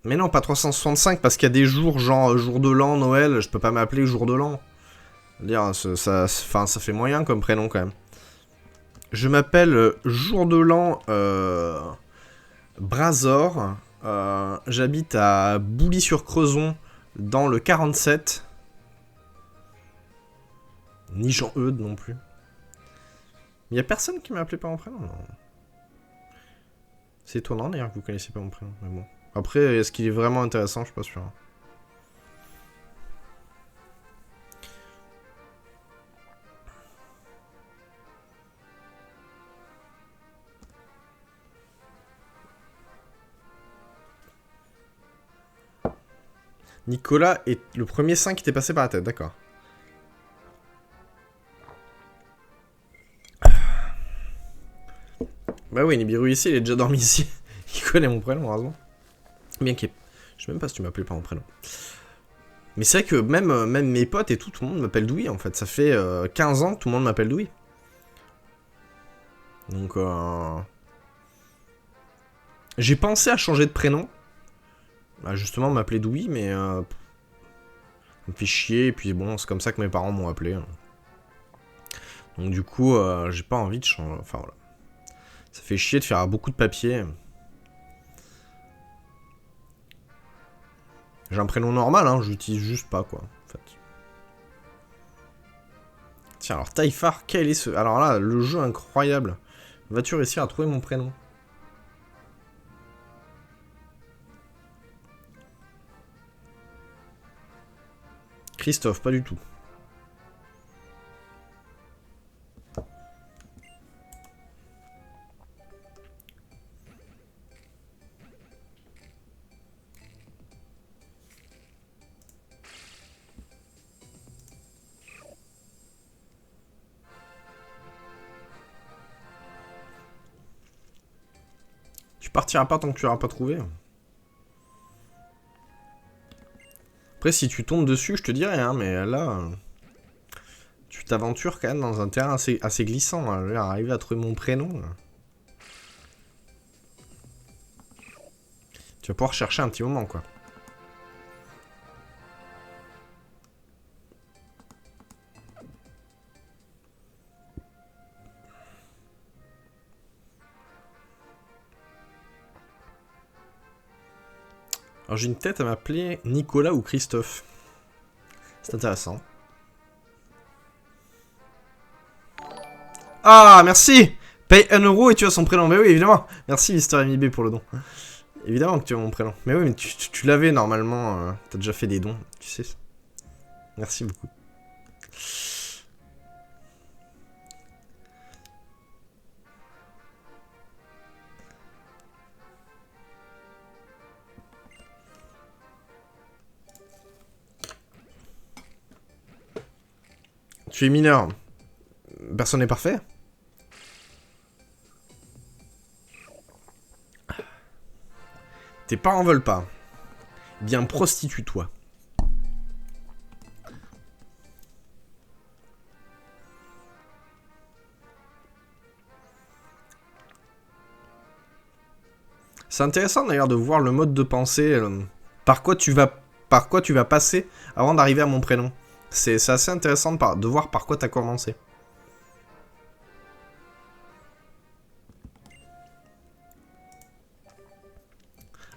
Mais non, pas 365, parce qu'il y a des jours, genre jour de l'an, Noël, je peux pas m'appeler jour de l'an. Dire, ça fait moyen comme prénom quand même. Je m'appelle jour de l'an Brazor. J'habite à Bouly-sur-Crezon, dans le 47. Ni Jean-Eudes non plus. Il y a personne qui m'a appelé par mon prénom, non. C'est étonnant d'ailleurs que vous connaissiez pas mon prénom, mais bon. Après, est-ce qu'il est vraiment intéressant? Je suis pas sûr. Nicolas est le premier 5 qui t'est passé par la tête, d'accord. Bah oui, Nibiru ici, il est déjà dormi ici. Il connaît mon prénom, heureusement. Bien qu'il... Je sais même pas si tu m'appelles par mon prénom. Mais c'est vrai que même mes potes et tout le monde m'appelle Douy, en fait. Ça fait 15 ans que tout le monde m'appelle Douy. Donc, j'ai pensé à changer de prénom. Bah, justement, m'appeler Douy, mais... ça me fait chier, et puis bon, c'est comme ça que mes parents m'ont appelé. Donc du coup, j'ai pas envie de changer... Enfin, voilà. Ça fait chier de faire beaucoup de papier. J'ai un prénom normal, hein, j'utilise juste pas, quoi, en fait. Tiens, alors, Taïfar, quel est ce... Alors là, le jeu incroyable. Vas-tu réussir à trouver mon prénom? Christophe, pas du tout. Tu partiras pas tant que tu l'auras pas trouvé. Après, si tu tombes dessus, je te dirais, hein, mais là... tu t'aventures quand même dans un terrain assez glissant. Hein. Arriver à trouver mon prénom... tu vas pouvoir chercher un petit moment, quoi. Alors j'ai une tête à m'appeler Nicolas ou Christophe. C'est intéressant. Ah, merci! Paye 1 € et tu as son prénom. Mais oui, évidemment. Merci, Mister MIB, pour le don. Évidemment que tu as mon prénom. Mais oui, mais tu l'avais normalement. T'as déjà fait des dons, tu sais. Merci beaucoup. Tu es mineur. Personne n'est parfait. Tes parents veulent pas. Bien, prostitue-toi. C'est intéressant d'ailleurs de voir le mode de pensée. Par quoi tu vas passer avant d'arriver à mon prénom. C'est assez intéressant de voir par quoi t'as commencé.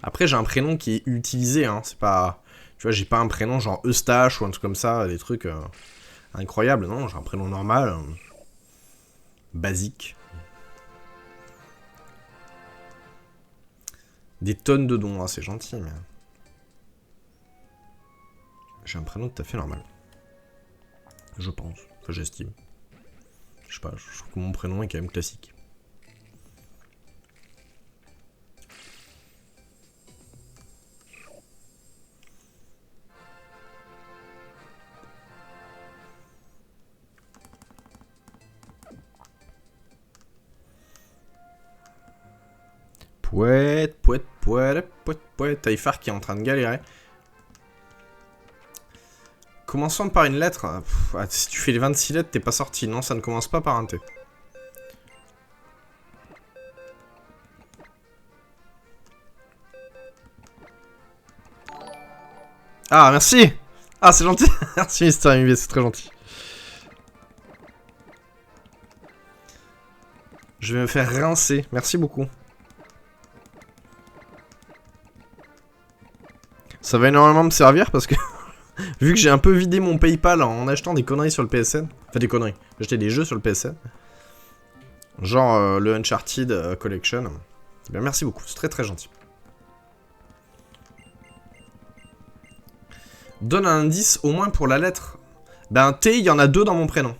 Après, j'ai un prénom qui est utilisé, hein. C'est pas... Tu vois, j'ai pas un prénom genre Eustache ou un truc comme ça, des trucs incroyables. Non, j'ai un prénom normal, basique. Des tonnes de dons, hein, c'est gentil, mais... J'ai un prénom tout à fait normal. Je pense, enfin j'estime. Je sais pas, je trouve que mon prénom est quand même classique. Pouette, pouette, pouette, pouette, pouette. Taïfar qui est en train de galérer. Commençons par une lettre. Si tu fais les 26 lettres, t'es pas sorti. Non, ça ne commence pas par un T. Ah, merci. Ah, c'est gentil. Merci, Mister MB, c'est très gentil. Je vais me faire rincer. Merci beaucoup. Ça va énormément me servir parce que... vu que j'ai un peu vidé mon PayPal en achetant des conneries sur le PSN. Enfin, des conneries. J'ai acheté des jeux sur le PSN. Genre le Uncharted Collection. Eh bien, merci beaucoup. C'est très très gentil. Donne un indice au moins pour la lettre. Ben, T, il y en a 2 dans mon prénom.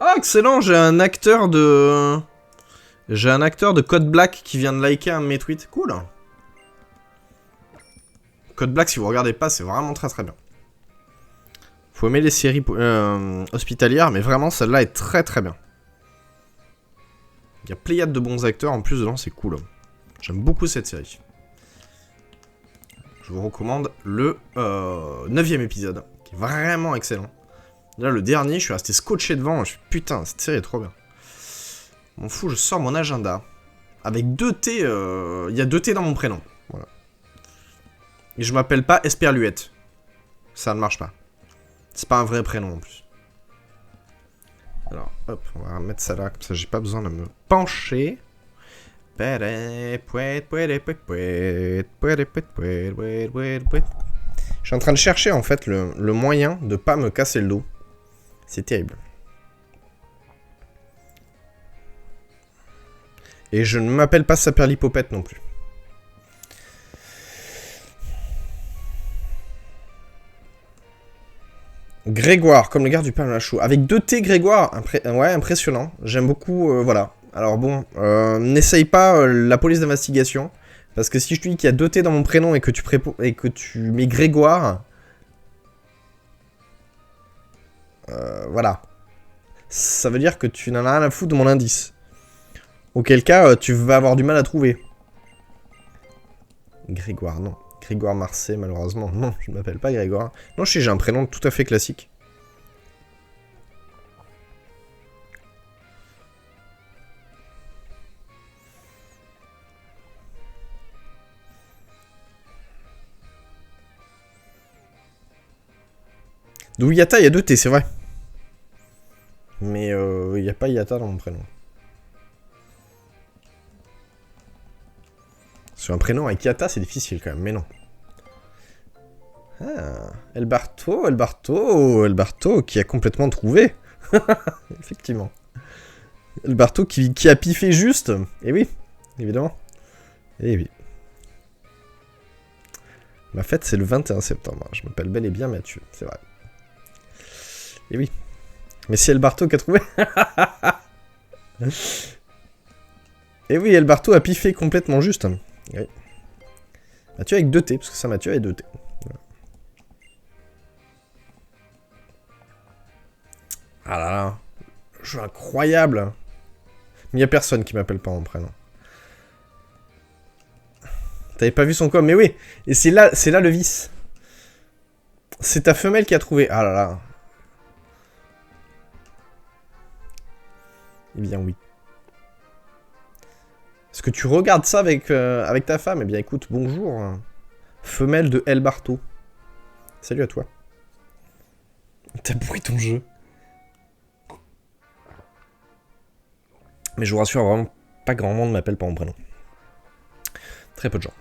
Ah, excellent, j'ai un acteur de... J'ai un acteur de Code Black qui vient de liker un de mes tweets. Cool. Code Black, si vous regardez pas, c'est vraiment très très bien. Faut aimer les séries hospitalières, mais vraiment, celle-là est très très bien. Il y a pléiade de bons acteurs en plus dedans, c'est cool. J'aime beaucoup cette série. Je vous recommande le 9ème épisode, qui est vraiment excellent. Là, le dernier, je suis resté scotché devant. Je suis putain, cette série est trop bien. M'en fous, je sors mon agenda. Avec 2 T, il y a 2 T dans mon prénom. Voilà. Et je m'appelle pas Esperluette. Ça ne marche pas. C'est pas un vrai prénom en plus. Alors, hop, on va mettre ça là, comme ça j'ai pas besoin de me pencher. Je suis en train de chercher en fait le moyen de pas me casser le dos. C'est terrible. Et je ne m'appelle pas Saperlipopette non plus. Grégoire, comme le gars du pain à la chou. Avec 2 T, Grégoire. Ouais, impressionnant. J'aime beaucoup, voilà. Alors bon, n'essaye pas la police d'investigation. Parce que si je te dis qu'il y a 2 T dans mon prénom et que tu mets Grégoire... voilà. Ça veut dire que tu n'en as rien à foutre de mon indice. Auquel cas, tu vas avoir du mal à trouver. Grégoire, non. Grégoire Marseille, malheureusement. Non, je ne m'appelle pas Grégoire. Non, je sais, j'ai un prénom tout à fait classique. D'où Yata, il y a 2 T, c'est vrai. Mais il n'y a pas Yata dans mon prénom. Sur un prénom avec Yata, c'est difficile quand même, mais non. Ah, Elbarto qui a complètement trouvé. Effectivement. Elbarto qui a piffé juste. Et oui, évidemment. Et oui. Ma fête, c'est le 21 septembre. Je m'appelle bel et bien Mathieu, c'est vrai. Et oui. Mais c'est Elbarto qui a trouvé. Et oui, Elbarto a piffé complètement juste. Oui. Mathieu avec 2 T, parce que ça, Mathieu avec 2 T. Voilà. Ah là là. Jeu incroyable. Mais il n'y a personne qui m'appelle pas en prénom. T'avais pas vu son com, mais oui. Et c'est là le vice. C'est ta femelle qui a trouvé. Ah là là. Eh bien oui. Est-ce que tu regardes ça avec ta femme? Eh bien écoute, bonjour. Femelle de Elbarto. Salut à toi. T'as pourri ton jeu. Mais je vous rassure, vraiment, pas grand monde m'appelle par mon prénom. Très peu de gens.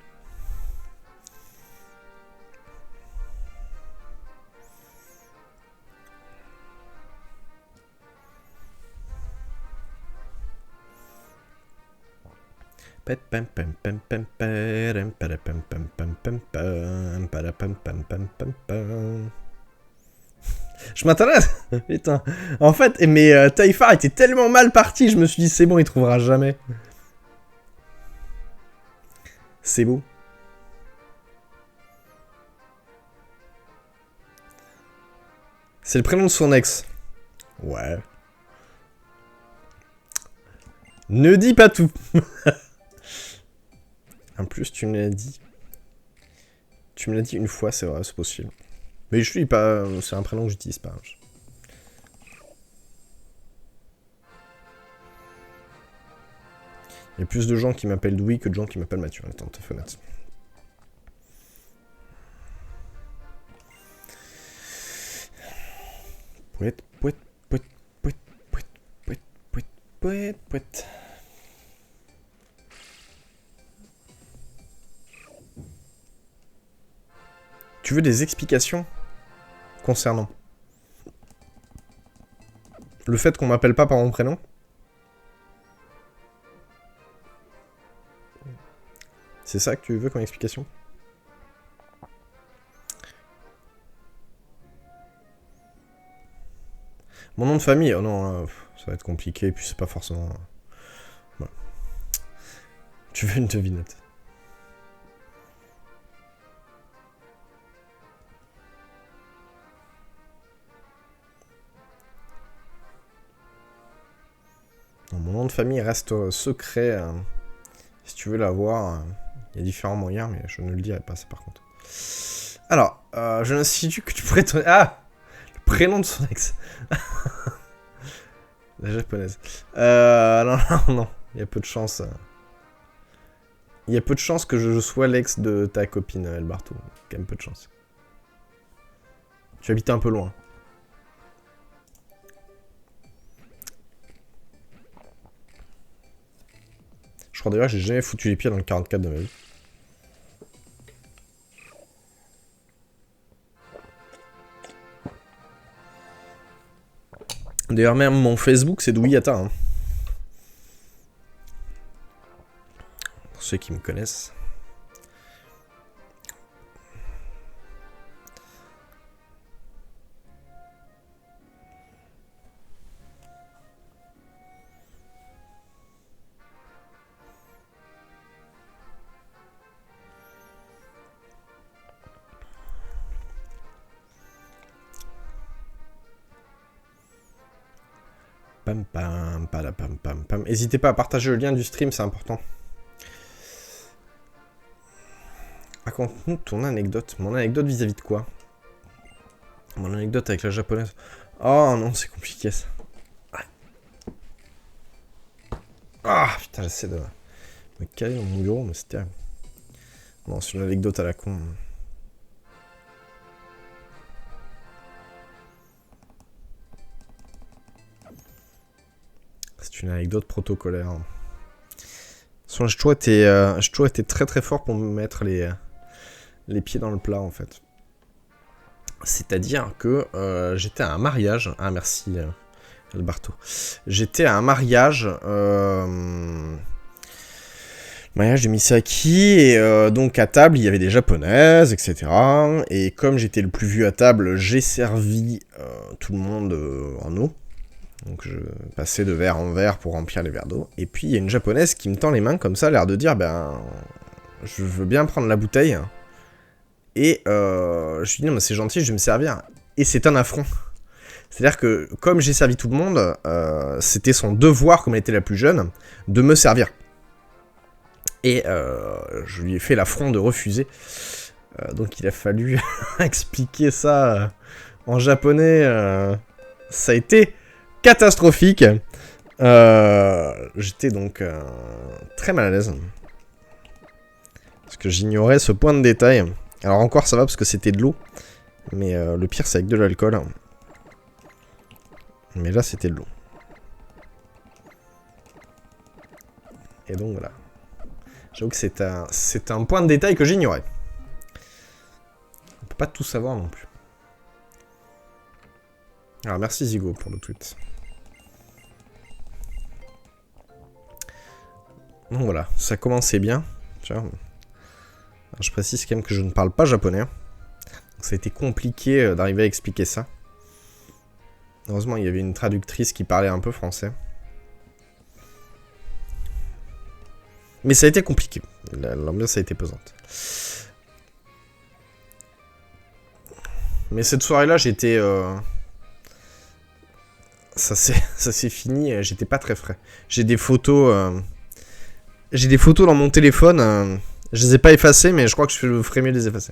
Je m'attendais à... Putain. En fait, mais Taïfar était tellement mal parti, je me suis dit, c'est bon, il trouvera jamais. C'est beau. C'est le prénom de son ex. Ouais. Ne dis pas tout. En plus, tu me l'as dit. Tu me l'as dit une fois, c'est vrai, c'est possible. Mais je suis pas... C'est un prénom que j'utilise pas. Il y a plus de gens qui m'appellent Louis que de gens qui m'appellent Mathieu. Attends, t'es honnête. Pouette, pouette, pouette, pouette, pouette, pouette, pouette, pouette, pouette. Tu veux des explications concernant le fait qu'on m'appelle pas par mon prénom? C'est ça que tu veux comme explication? Mon nom de famille, oh non, ça va être compliqué, et puis c'est pas forcément... Voilà. Tu veux une devinette? Non, mon nom de famille reste secret. Si tu veux l'avoir, il y a différents moyens, mais je ne le dirai pas, ça par contre. Alors, je m'institue que tu pourrais te... Ah! Le prénom de son ex. La japonaise. Non, il y a peu de chance. Il y a peu de chance que je sois l'ex de ta copine, Elbarto. Quand même peu de chance. Tu habites un peu loin. Je crois d'ailleurs que j'ai jamais foutu les pieds dans le 44 de ma vie. D'ailleurs, même mon Facebook, c'est Douyata. Hein. Pour ceux qui me connaissent. Pam pam, pam pam pam. N'hésitez pas à partager le lien du stream, c'est important. Raconte-nous ton anecdote. Mon anecdote vis-à-vis de quoi? Mon anecdote avec la japonaise. Oh non, c'est compliqué ça. Ah putain, j'essaie de me caler dans mon bureau, mais c'est terrible. Non, c'est une anecdote à la con. C'est une anecdote protocolaire. J'ai toujours été très très fort pour me mettre les pieds dans le plat en fait. C'est-à-dire que j'étais à un mariage. Ah merci Alberto. J'étais à un mariage. Mariage de Misaki. Et donc à table il y avait des japonaises, etc. Et comme j'étais le plus vieux à table, j'ai servi tout le monde en eau. Donc je passais de verre en verre pour remplir les verres d'eau. Et puis il y a une japonaise qui me tend les mains comme ça, l'air de dire ben je veux bien prendre la bouteille. Et je lui dis non mais c'est gentil, je vais me servir. Et c'est un affront. C'est-à-dire que comme j'ai servi tout le monde, c'était son devoir, comme elle était la plus jeune, de me servir. Et je lui ai fait l'affront de refuser. Donc il a fallu expliquer ça en japonais. Ça a été catastrophique. J'étais donc très mal à l'aise. Parce que j'ignorais ce point de détail. Alors encore ça va parce que c'était de l'eau. Mais le pire c'est avec de l'alcool. Mais là c'était de l'eau. Et donc voilà. J'avoue que c'est un point de détail que j'ignorais. On peut pas tout savoir non plus. Alors merci Zigo pour le tweet. Donc voilà, ça commençait bien. Alors, je précise quand même que je ne parle pas japonais. Donc ça a été compliqué d'arriver à expliquer ça. Heureusement, il y avait une traductrice qui parlait un peu français. Mais ça a été compliqué. L'ambiance a été pesante. Mais cette soirée-là, j'étais... Ça s'est fini, j'étais pas très frais. J'ai des photos... J'ai des photos dans mon téléphone. Je les ai pas effacées, mais je crois que je ferais mieux de les effacer.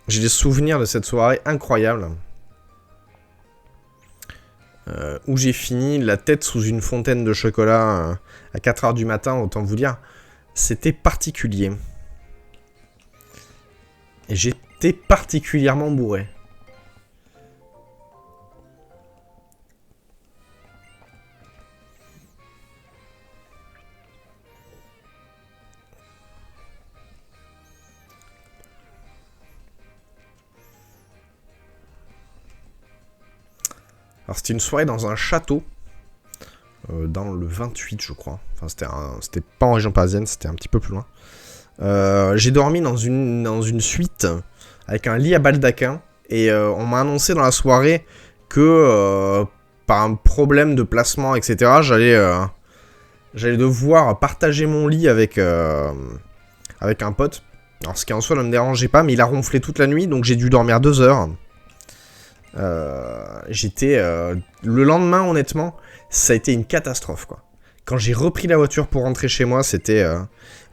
J'ai des souvenirs de cette soirée incroyable. Où j'ai fini la tête sous une fontaine de chocolat à 4 h du matin, autant vous dire. C'était particulier. Et j'étais particulièrement bourré. Alors c'était une soirée dans un château. Dans le 28 je crois. Enfin c'était pas en région parisienne, c'était un petit peu plus loin. J'ai dormi dans une suite avec un lit à baldaquin. Et on m'a annoncé dans la soirée que par un problème de placement, etc., j'allais devoir partager mon lit avec un pote. Alors ce qui en soi ne me dérangeait pas, mais il a ronflé toute la nuit, donc j'ai dû dormir 2 heures. Le lendemain, honnêtement, ça a été une catastrophe, quoi. Quand j'ai repris la voiture pour rentrer chez moi,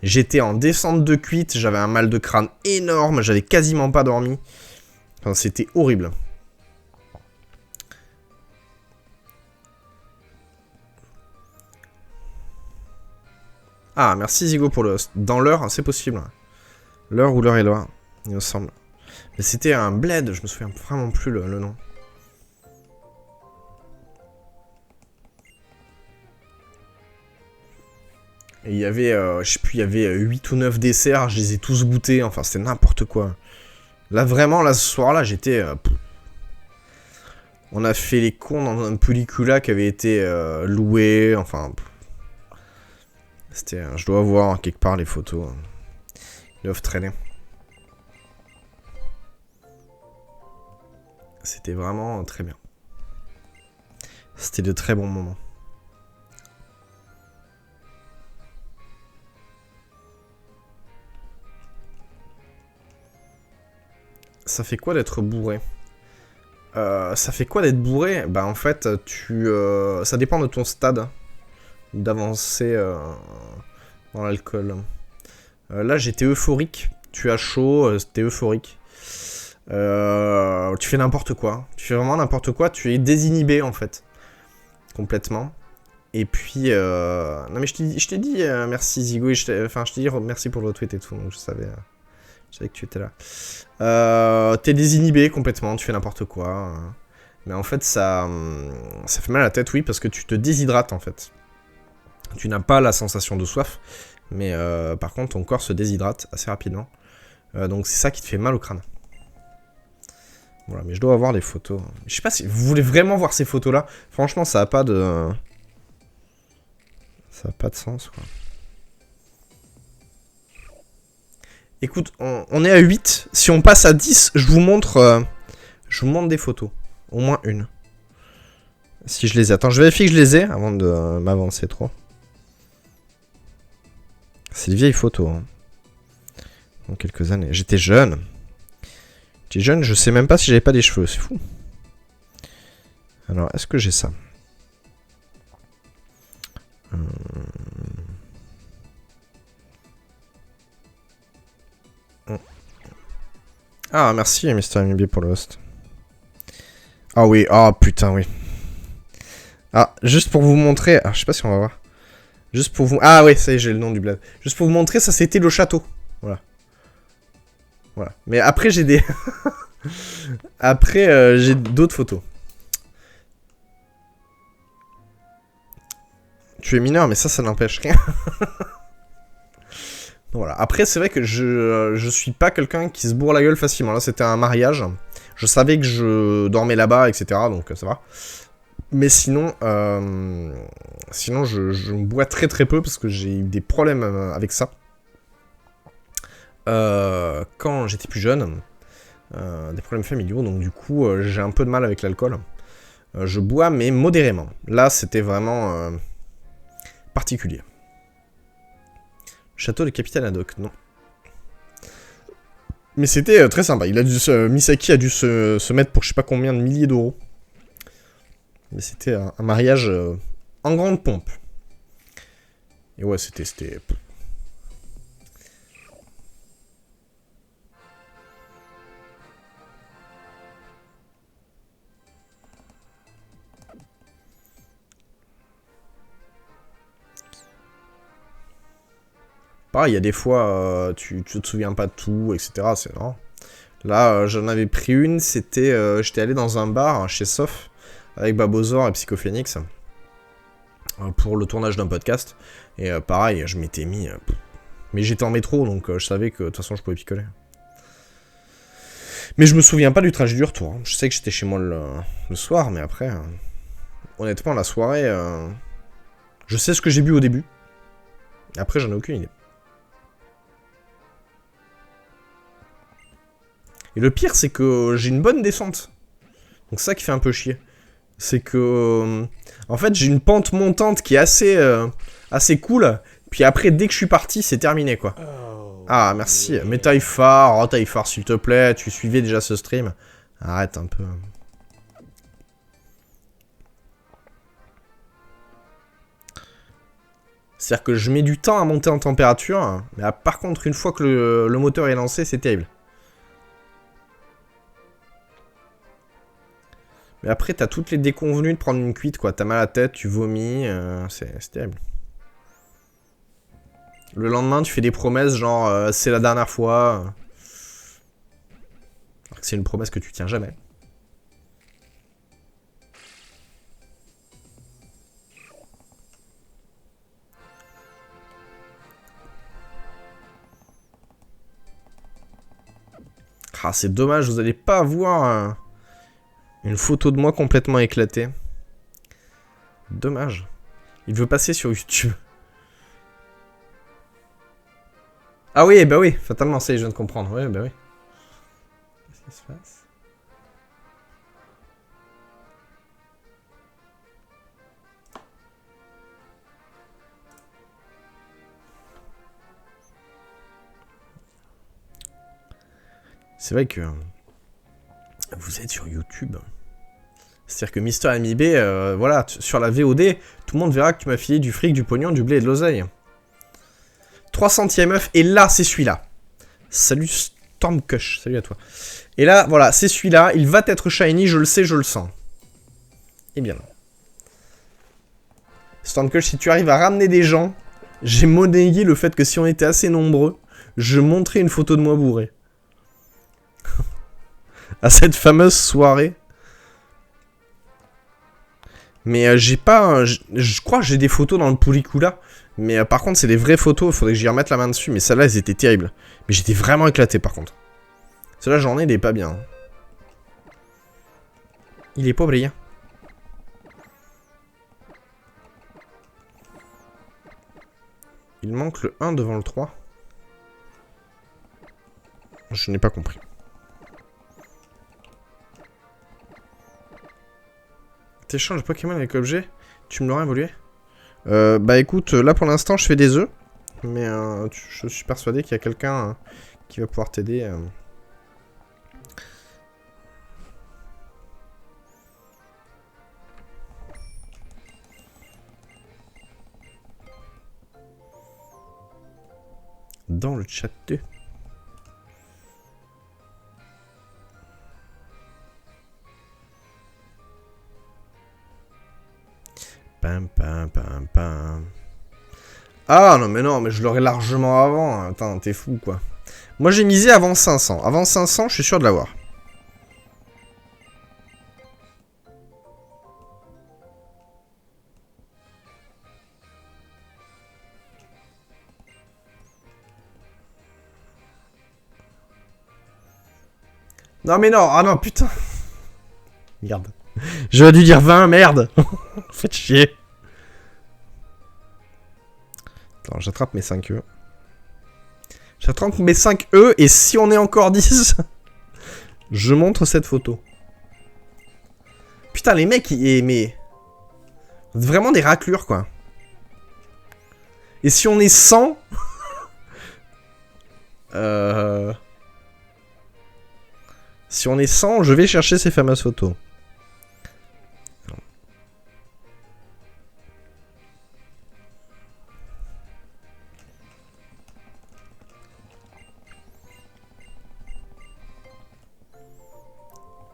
j'étais en descente de cuite, j'avais un mal de crâne énorme, j'avais quasiment pas dormi. Enfin, c'était horrible. Ah, merci Zigo pour le host. Dans l'heure, c'est possible. L'heure ou l'heure et l'heure, il me semble. Mais c'était un bled, je me souviens vraiment plus le nom. Et il y avait, je sais plus, il y avait 8 ou 9 desserts, je les ai tous goûtés, enfin c'était n'importe quoi. Là vraiment, là ce soir-là, j'étais... on a fait les cons dans un pellicula qui avait été loué, enfin... C'était... je dois avoir quelque part les photos. Ils doivent traîner. C'était vraiment très bien. C'était de très bons moments. Ça fait quoi d'être bourré? Ça fait quoi d'être bourré? Bah en fait, ça dépend de ton stade d'avancée dans l'alcool. Là, j'étais euphorique. Tu as chaud, t'es euphorique. Tu fais n'importe quoi. Tu fais vraiment n'importe quoi. Tu es désinhibé en fait. Complètement. Et puis... Non mais je t'ai dit merci Zigo. Enfin, je t'ai dit merci pour le retweet et tout. Donc je savais que tu étais là. T'es désinhibé complètement. Tu fais n'importe quoi. Mais en fait, ça fait mal à la tête, oui, parce que tu te déshydrates en fait. Tu n'as pas la sensation de soif. Mais par contre, ton corps se déshydrate assez rapidement. Donc c'est ça qui te fait mal au crâne. Voilà, mais je dois avoir les photos. Je sais pas si vous voulez vraiment voir ces photos-là. Franchement, ça a pas de... Ça a pas de sens, quoi. Écoute, on est à 8. Si on passe à 10, je vous montre des photos. Au moins une. Si je les ai. Attends, je vérifie que je les ai avant de m'avancer trop. C'est des vieilles photos. Hein. Dans quelques années. J'étais jeune. Je sais même pas si j'avais pas des cheveux, c'est fou. Alors, est-ce que j'ai ça? Ah, merci Mr. MB pour le host. Ah oui, ah putain, oui. Ah, juste pour vous montrer... Ah, je sais pas si on va voir. Juste pour vous... Ah oui, ça y est, j'ai le nom du bled. Juste pour vous montrer, ça c'était le château. Voilà. Voilà. Mais après, j'ai des... Après, j'ai d'autres photos. Tu es mineur, mais ça n'empêche rien. Voilà. Après, c'est vrai que je suis pas quelqu'un qui se bourre la gueule facilement. Là, c'était un mariage. Je savais que je dormais là-bas, etc. Donc, ça va. Mais sinon, je me bois très très peu parce que j'ai eu des problèmes avec ça. Quand j'étais plus jeune, des problèmes familiaux. Donc, du coup, j'ai un peu de mal avec l'alcool. Je bois, mais modérément. Là, c'était vraiment particulier. Château de Capitaine Haddock, non. Mais c'était très sympa. Misaki a dû se mettre pour je sais pas combien de milliers d'euros. Mais c'était un mariage en grande pompe. Et ouais, c'était... Pareil, il y a des fois, tu te souviens pas de tout, etc. C'est marrant. Là, j'en avais pris une, c'était... j'étais allé dans un bar chez Sof, avec Babozor et Psychophénix, pour le tournage d'un podcast. Et pareil, je m'étais mis... mais j'étais en métro, donc je savais que de toute façon, je pouvais picoler. Mais je me souviens pas du trajet du retour. Je sais que j'étais chez moi le soir, mais après... honnêtement, la soirée... je sais ce que j'ai bu au début. Après, j'en ai aucune idée. Et le pire, c'est que j'ai une bonne descente. Donc c'est ça qui fait un peu chier. C'est que... en fait, j'ai une pente montante qui est assez cool. Puis après, dès que je suis parti, c'est terminé, quoi. Ah, merci. Mais Taïfar, oh Taïfar, s'il te plaît, tu suivais déjà ce stream. Arrête un peu. C'est-à-dire que je mets du temps à monter en température. Mais par contre, une fois que le moteur est lancé, c'est terrible. Mais après, t'as toutes les déconvenues de prendre une cuite, quoi. T'as mal à la tête, tu vomis, c'est terrible. Le lendemain, tu fais des promesses, genre, c'est la dernière fois. Alors que c'est une promesse que tu tiens jamais. Ah, c'est dommage, vous allez pas avoir... une photo de moi complètement éclatée. Dommage. Il veut passer sur YouTube. Ah oui, bah oui, fatalement, ça y est, je viens de comprendre. Ouais, bah oui. Qu'est-ce qui se passe? C'est vrai que... vous êtes sur YouTube. C'est-à-dire que Mister MIB, voilà, sur la VOD, tout le monde verra que tu m'as filé du fric, du pognon, du blé et de l'oseille. 300e œuf, et là, c'est celui-là. Salut Stormcush, salut à toi. Et là, voilà, c'est celui-là, il va être shiny, je le sais, je le sens. Eh bien non. Stormcush, si tu arrives à ramener des gens, j'ai monnayé le fait que si on était assez nombreux, je montrais une photo de moi bourré. À cette fameuse soirée. Mais j'ai pas... je crois que j'ai des photos dans le Poulicula. Mais par contre, c'est des vraies photos. Il faudrait que j'y remette la main dessus. Mais celles-là, elles étaient terribles. Mais j'étais vraiment éclaté, par contre. Celle-là, j'en ai, il est pas bien. Il est pas brillant. Il manque le 1 devant le 3. Je n'ai pas compris. T'échanges Pokémon avec objet, tu me l'auras évolué? Bah écoute, là pour l'instant je fais des œufs, mais je suis persuadé qu'il y a quelqu'un qui va pouvoir t'aider. Dans le chat 2. Pam, pam, pam, pam. Ah non mais je l'aurais largement avant. Attends, t'es fou quoi. Moi j'ai misé avant 500. Avant 500, je suis sûr de l'avoir. Non mais non, ah non putain. Merde. J'aurais dû dire 20, merde. Faites chier. Attends, j'attrape mes 5 œufs. J'attrape mes 5 œufs et si on est encore 10, je montre cette photo. Putain, les mecs, mais... vraiment des raclures, quoi. Et si on est 100... Si on est 100, je vais chercher ces fameuses photos.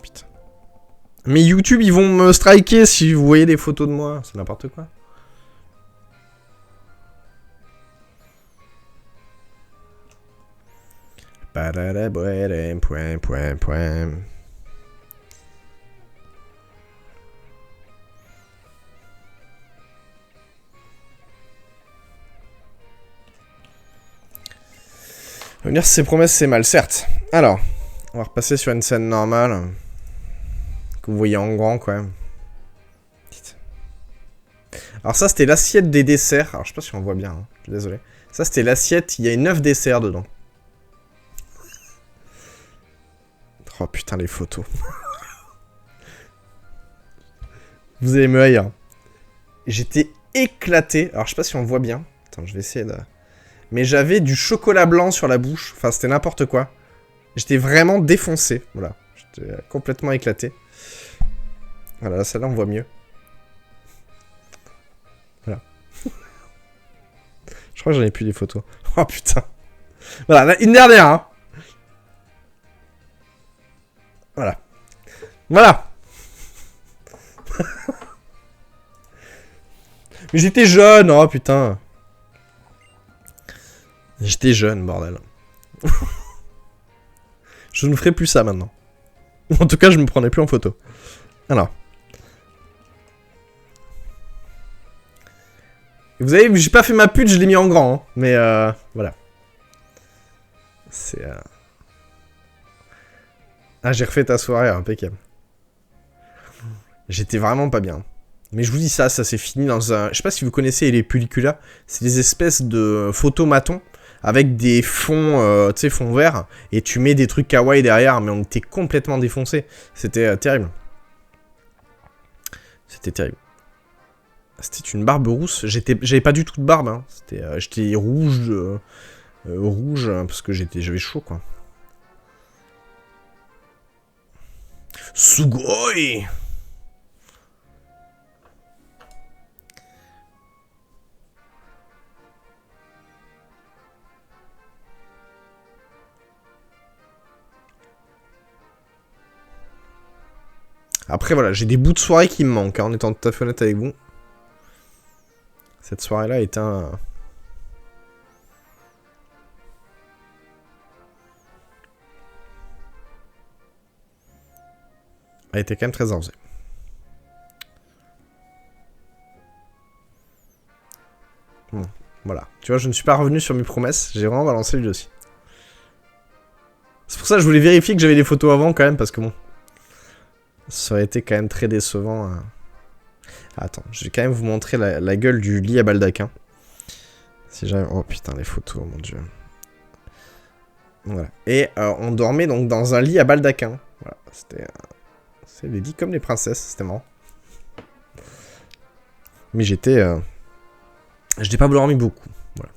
Putain. Mais YouTube, ils vont me striker si vous voyez des photos de moi. C'est n'importe quoi. Point, point, point. On va dire ses promesses, c'est mal, certes. Alors, on va repasser sur une scène normale. Que vous voyez en grand, quoi. Alors ça, c'était l'assiette des desserts. Alors, je sais pas si on voit bien, hein. Je suis désolé. Ça, c'était l'assiette. Il y a 9 desserts dedans. Oh, putain, les photos. Vous allez me haïr. J'étais éclaté. Alors, je sais pas si on voit bien. Attends, je vais essayer de... Mais j'avais du chocolat blanc sur la bouche. Enfin, c'était n'importe quoi. J'étais vraiment défoncé. Voilà. J'étais complètement éclaté. Voilà, celle-là, on voit mieux. Voilà. Je crois que j'en ai plus des photos. Oh, putain. Voilà, là, une dernière, hein. Voilà. Voilà. Mais j'étais jeune, oh, putain. J'étais jeune, bordel. Je ne ferai plus ça maintenant. En tout cas, je me prenais plus en photo. Alors. Vous avez vu, j'ai pas fait ma pute, je l'ai mis en grand. Hein. Mais voilà. C'est... Ah, j'ai refait ta soirée, impeccable. J'étais vraiment pas bien. Mais je vous dis ça s'est fini dans un... Je sais pas si vous connaissez les pelliculas. C'est des espèces de photomatons avec des fonds, tu sais, fonds verts. Et tu mets des trucs kawaii derrière, mais on était complètement défoncés. C'était terrible. C'était terrible. C'était une barbe rousse. J'avais pas du tout de barbe. Hein. J'étais rouge, rouge, parce que j'avais chaud, quoi. Sugoi! Après, voilà, j'ai des bouts de soirée qui me manquent, hein, en étant tout à fait honnête avec vous. Cette soirée-là est un... Elle était quand même très arrosée. Bon, voilà. Tu vois, je ne suis pas revenu sur mes promesses. J'ai vraiment balancé lui aussi. C'est pour ça que je voulais vérifier que j'avais des photos avant quand même, parce que bon... Ça aurait été quand même très décevant. Hein. Attends, je vais quand même vous montrer la gueule du lit à baldaquin. Si j'avais... Oh putain, les photos, mon dieu. Voilà. Et on dormait donc dans un lit à baldaquin. Voilà, c'était... C'est des lits comme les princesses, c'était marrant. Mais j'étais... Je n'ai pas dormi beaucoup. Voilà.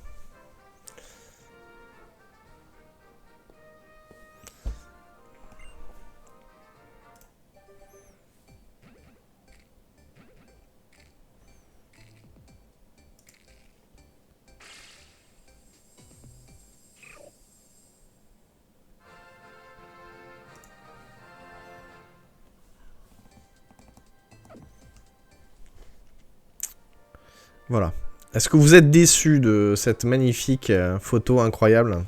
Voilà. Est-ce que vous êtes déçus de cette magnifique photo incroyable ?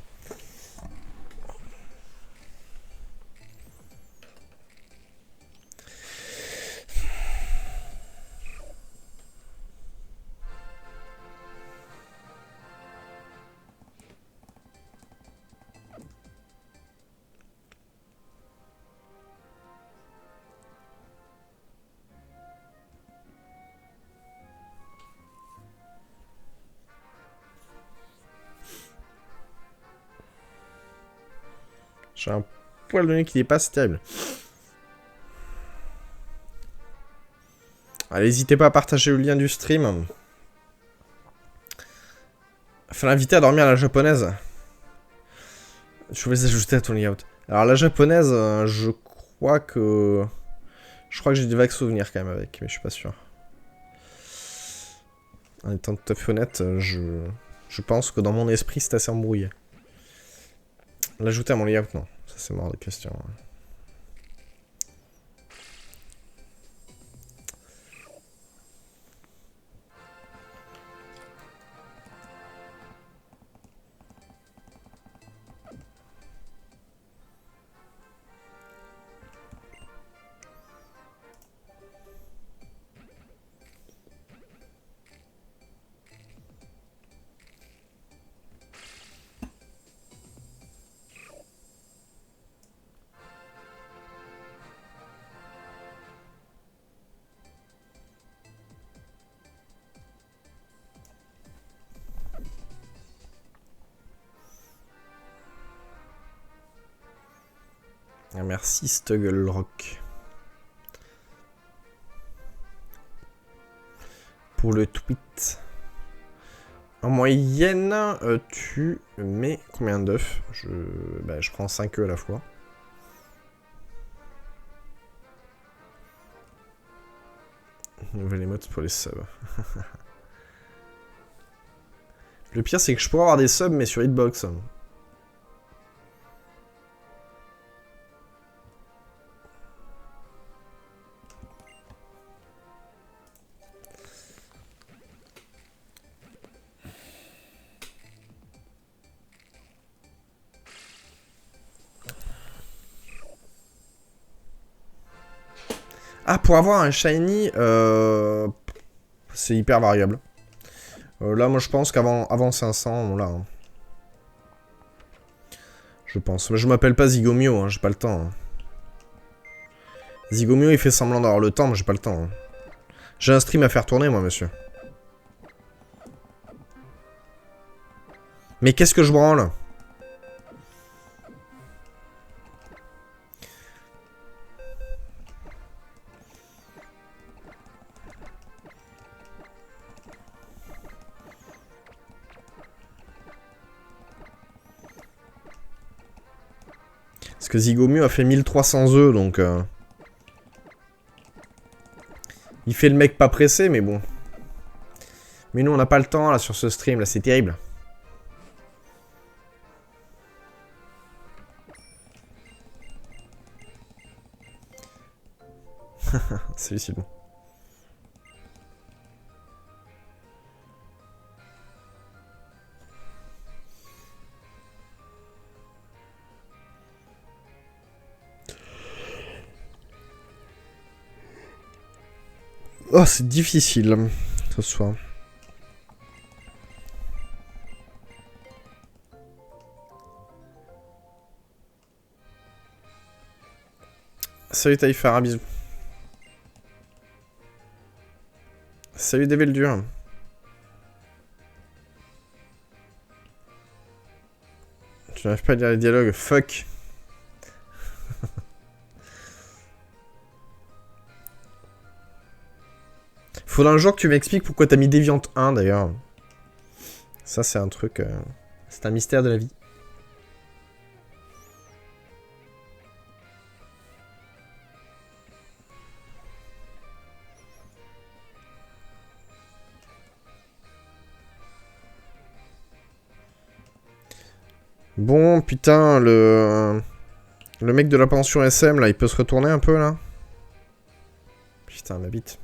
J'ai un poil de nez qui dépasse, c'est terrible. Allez, n'hésitez pas à partager le lien du stream. Enfin, l'inviter à dormir à la japonaise. Je vais les ajouter à ton layout. Alors, la japonaise, je crois que... Je crois que j'ai des vagues souvenirs quand même avec, mais je suis pas sûr. En étant tout à fait honnête, je pense que dans mon esprit, c'est assez embrouillé. L'ajouter à mon layout, non. Ça, c'est mort de question. Ah, merci Stuggle Rock. Pour le tweet. En moyenne, tu mets combien d'œufs? Je prends 5 œufs à la fois. Nouvelle émote pour les subs. Le pire, c'est que je pourrais avoir des subs, mais sur Hitbox. Ah, pour avoir un shiny, c'est hyper variable. Là, moi, je pense qu'avant 500, on l'a. Hein. Je pense. Mais je m'appelle pas Zygomio, hein, j'ai pas le temps. Hein. Zygomio, il fait semblant d'avoir le temps, mais j'ai pas le temps. Hein. J'ai un stream à faire tourner, moi, monsieur. Mais qu'est-ce que je branle? Parce que Zygomio a fait 1300 œufs, donc... Il fait le mec pas pressé, mais bon. Mais nous, on n'a pas le temps, là, sur ce stream, là, c'est terrible. Salut Sylvain. Oh, c'est difficile, ce soir. Salut Taïfara, bisous. Salut Develdur. Tu n'arrives pas à lire les dialogues, fuck. Faudra un jour que tu m'expliques pourquoi t'as mis Deviant 1 d'ailleurs. Ça c'est un truc... c'est un mystère de la vie. Bon, putain, le mec de la pension SM, là, il peut se retourner un peu, là? Putain, ma bite.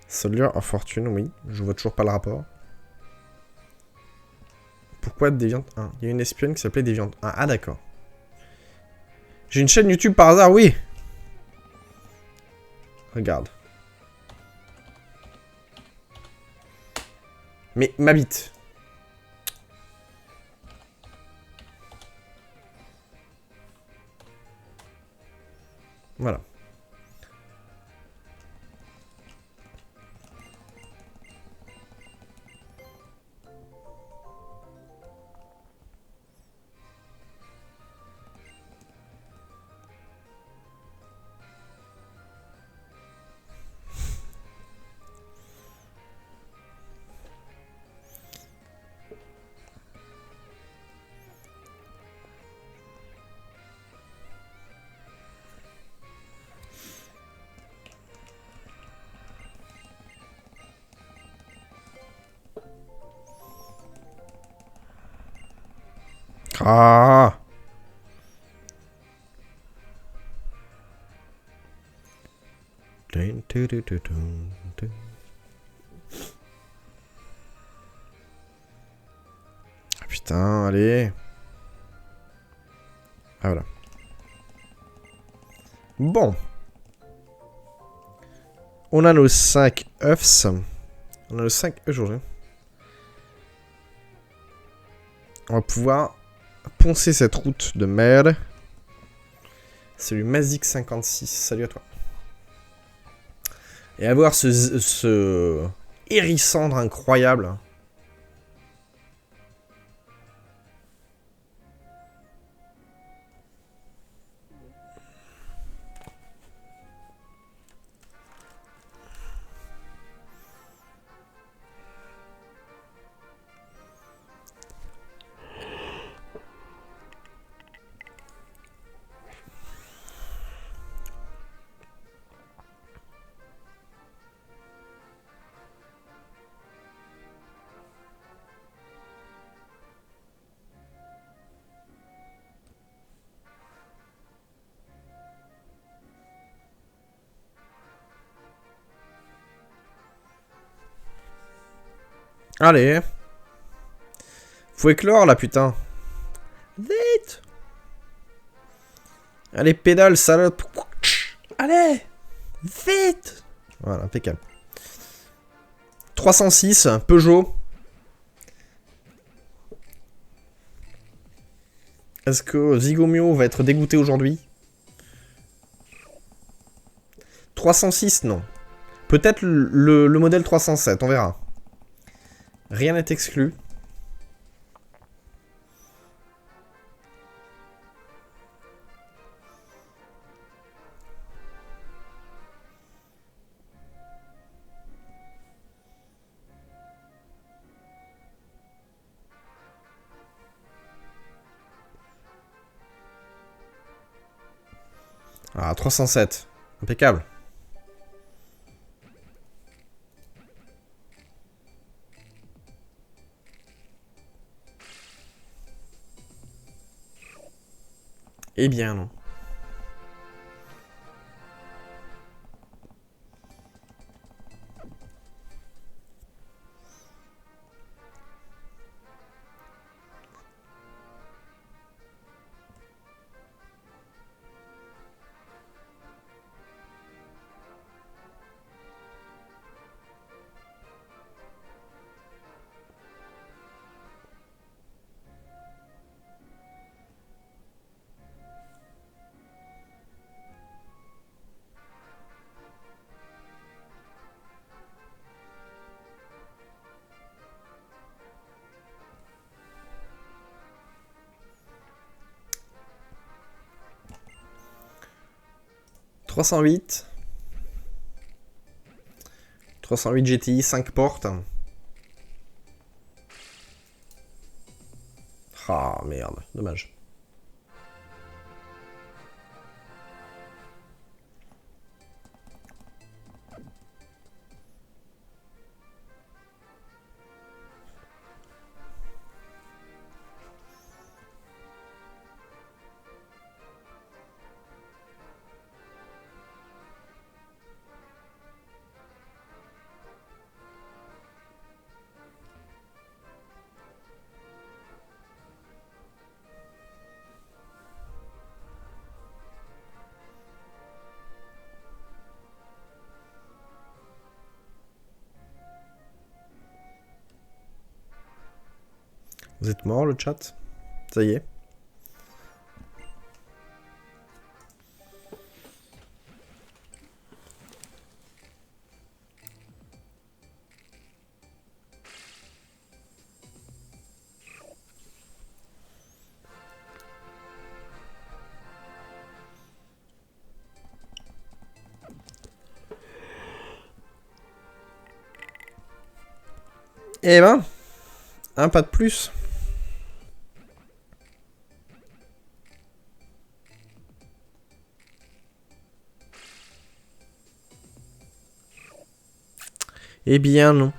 Soldier of Fortune, oui. Je vois toujours pas le rapport. Pourquoi Deviant 1? Il y a une espionne qui s'appelait Deviant 1. Ah, d'accord. J'ai une chaîne YouTube par hasard, oui. Regarde. Mais ma bite. Voilà. Ah. Ah, putain, allez. Ah voilà. Bon. On a nos 5 œufs. On a nos 5 œufs aujourd'hui. On va pouvoir poncer cette route de merde. Salut Mazik56, salut à toi. Et avoir ce hérissandre incroyable. Allez. Faut éclore là, putain. Vite. Allez, pédale, salope. Allez. Vite. Voilà, impeccable. 306, Peugeot. Est-ce que Zigomio va être dégoûté aujourd'hui? 306, non. Peut-être le modèle 307, on verra. Rien n'est exclu. Ah, 307. Impeccable. Eh bien, non. « 308 GTI, 5 portes. Ah, merde, dommage. Vous êtes mort, le chat? Ça y est. Eh ben, un pas de plus. Eh bien, non.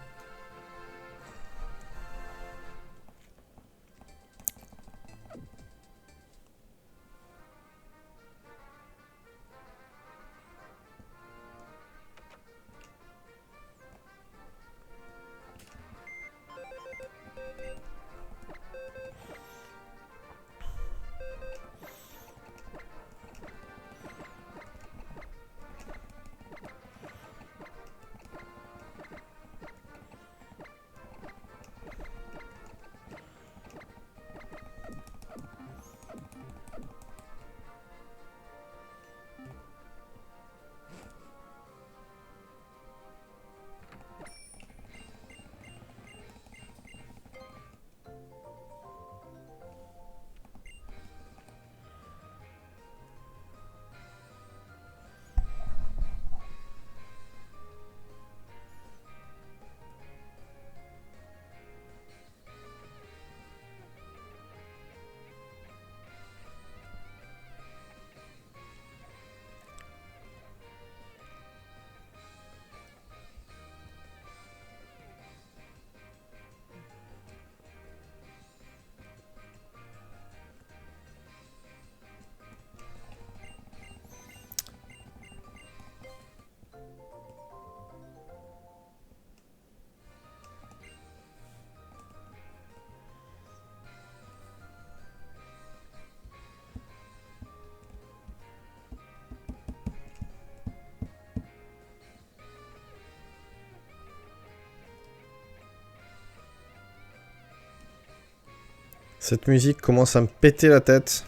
Cette musique commence à me péter la tête.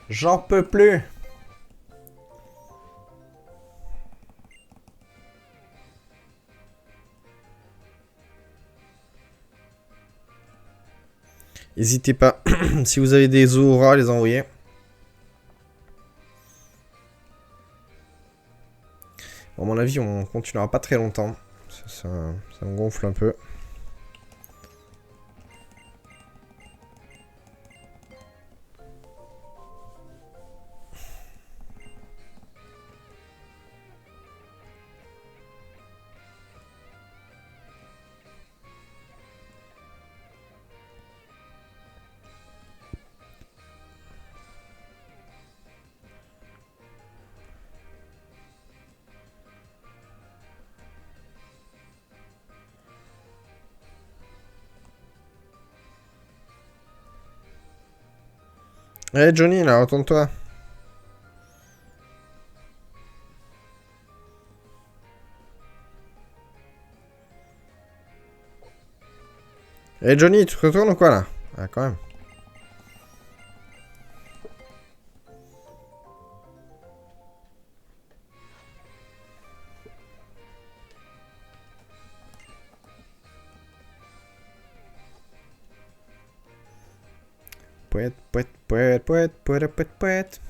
J'en peux plus. N'hésitez pas, si vous avez des auras, à les envoyer. À mon avis, on continuera pas très longtemps. Ça me gonfle un peu. Eh Johnny, là, retourne-toi. Eh Johnny, tu te retournes ou quoi là? Ah, quand même. Poète, poète, poète, poète, poète, poète, poète.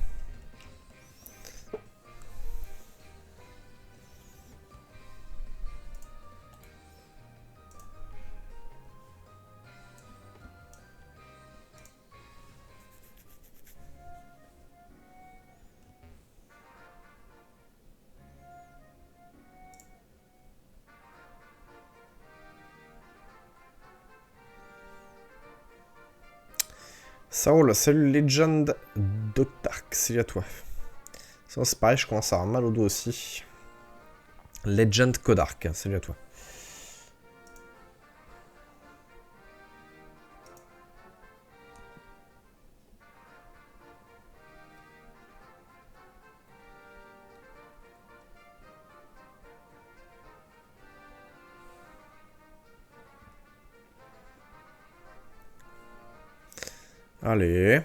Saul, salut Legend Dotark, salut à toi. C'est pareil, je commence à avoir mal au dos aussi. Legend Kodark, salut à toi. Allez.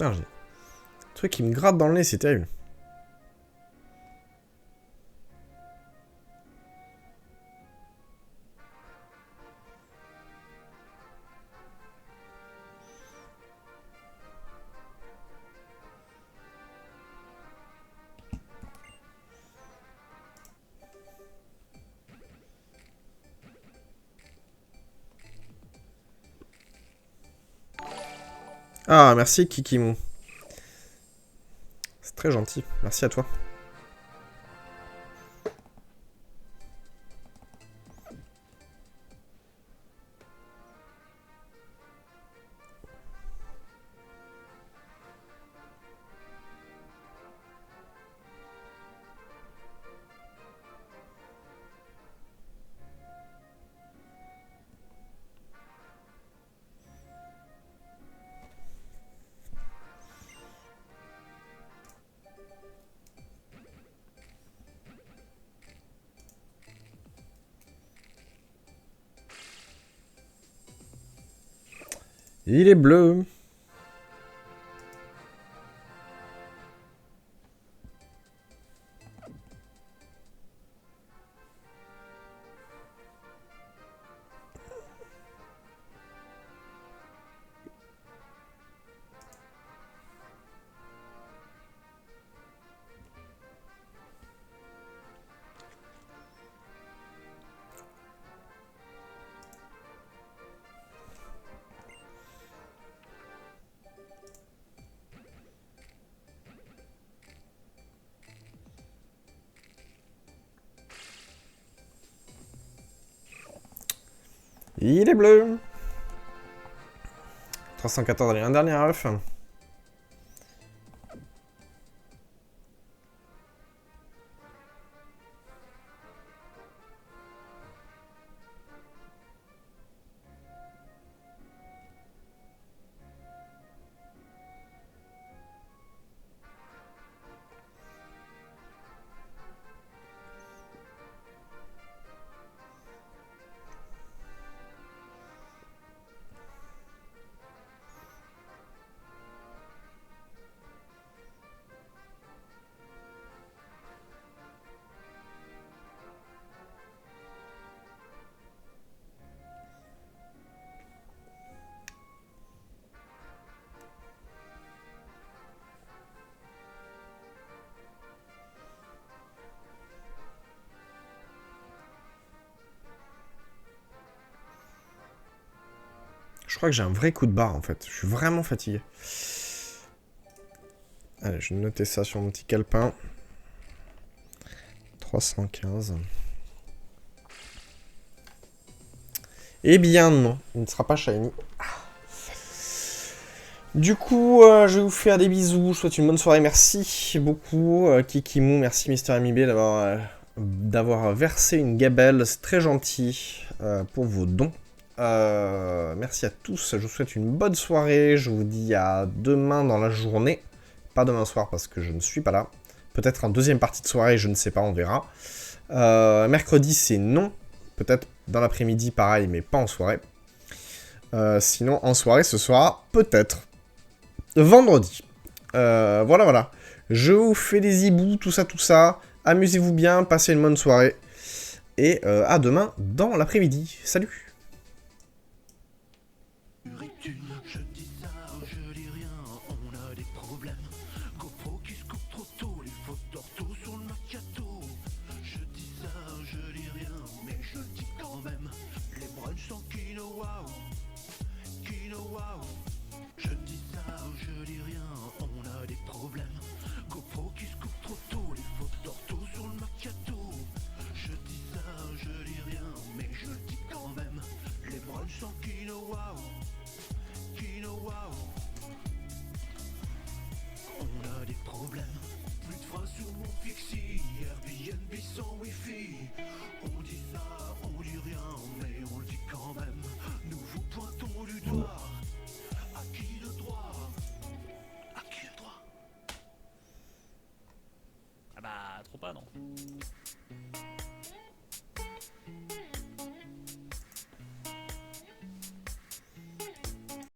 Putain, j'ai... Un truc qui me gratte dans le nez, c'est terrible. Ah, merci Kikimou. C'est très gentil, merci à toi. Il est bleu. Il est bleu. 314, allez, un dernier ref. Je crois que j'ai un vrai coup de barre en fait. Je suis vraiment fatigué. Allez, je vais noter ça sur mon petit calepin. 315. Eh bien non, il ne sera pas shiny. Du coup, je vais vous faire des bisous. Je vous souhaite une bonne soirée. Merci beaucoup, Kikimou. Merci, Mister MIB, d'avoir versé une gabelle. C'est très gentil pour vos dons. Merci à tous. Je vous souhaite une bonne soirée. Je vous dis à demain dans la journée. Pas demain soir parce que je ne suis pas là. Peut-être en deuxième partie de soirée, je ne sais pas, on verra. Mercredi, c'est non. Peut-être dans l'après-midi, pareil, mais pas en soirée. Sinon, en soirée, ce sera peut-être vendredi. Voilà. Je vous fais des hiboux, tout ça. Amusez-vous bien, passez une bonne soirée. Et à demain dans l'après-midi. Salut! Je dis ça, je dis rien, on a des problèmes. GoPro qui se coupe trop tôt, les fautes d'ortho sur le macchiato. Je dis ça, je dis rien, mais je le dis quand même. Les brunchs sans quinoa, quinoa. Je dis ça, je dis rien, on a des problèmes. GoPro qui se coupe trop tôt, les fautes d'ortho sur le macchiato. Je dis ça, je dis rien, mais je le dis quand même. Les brunchs sans quinoa. On a des problèmes. Plus de freins sur mon Pixie, Airbnb sans Wi-Fi. On dit ça, on dit rien, mais on le dit quand même. Nous vous pointons du doigt. À qui le droit? À qui le droit? Ah bah, trop pas, non.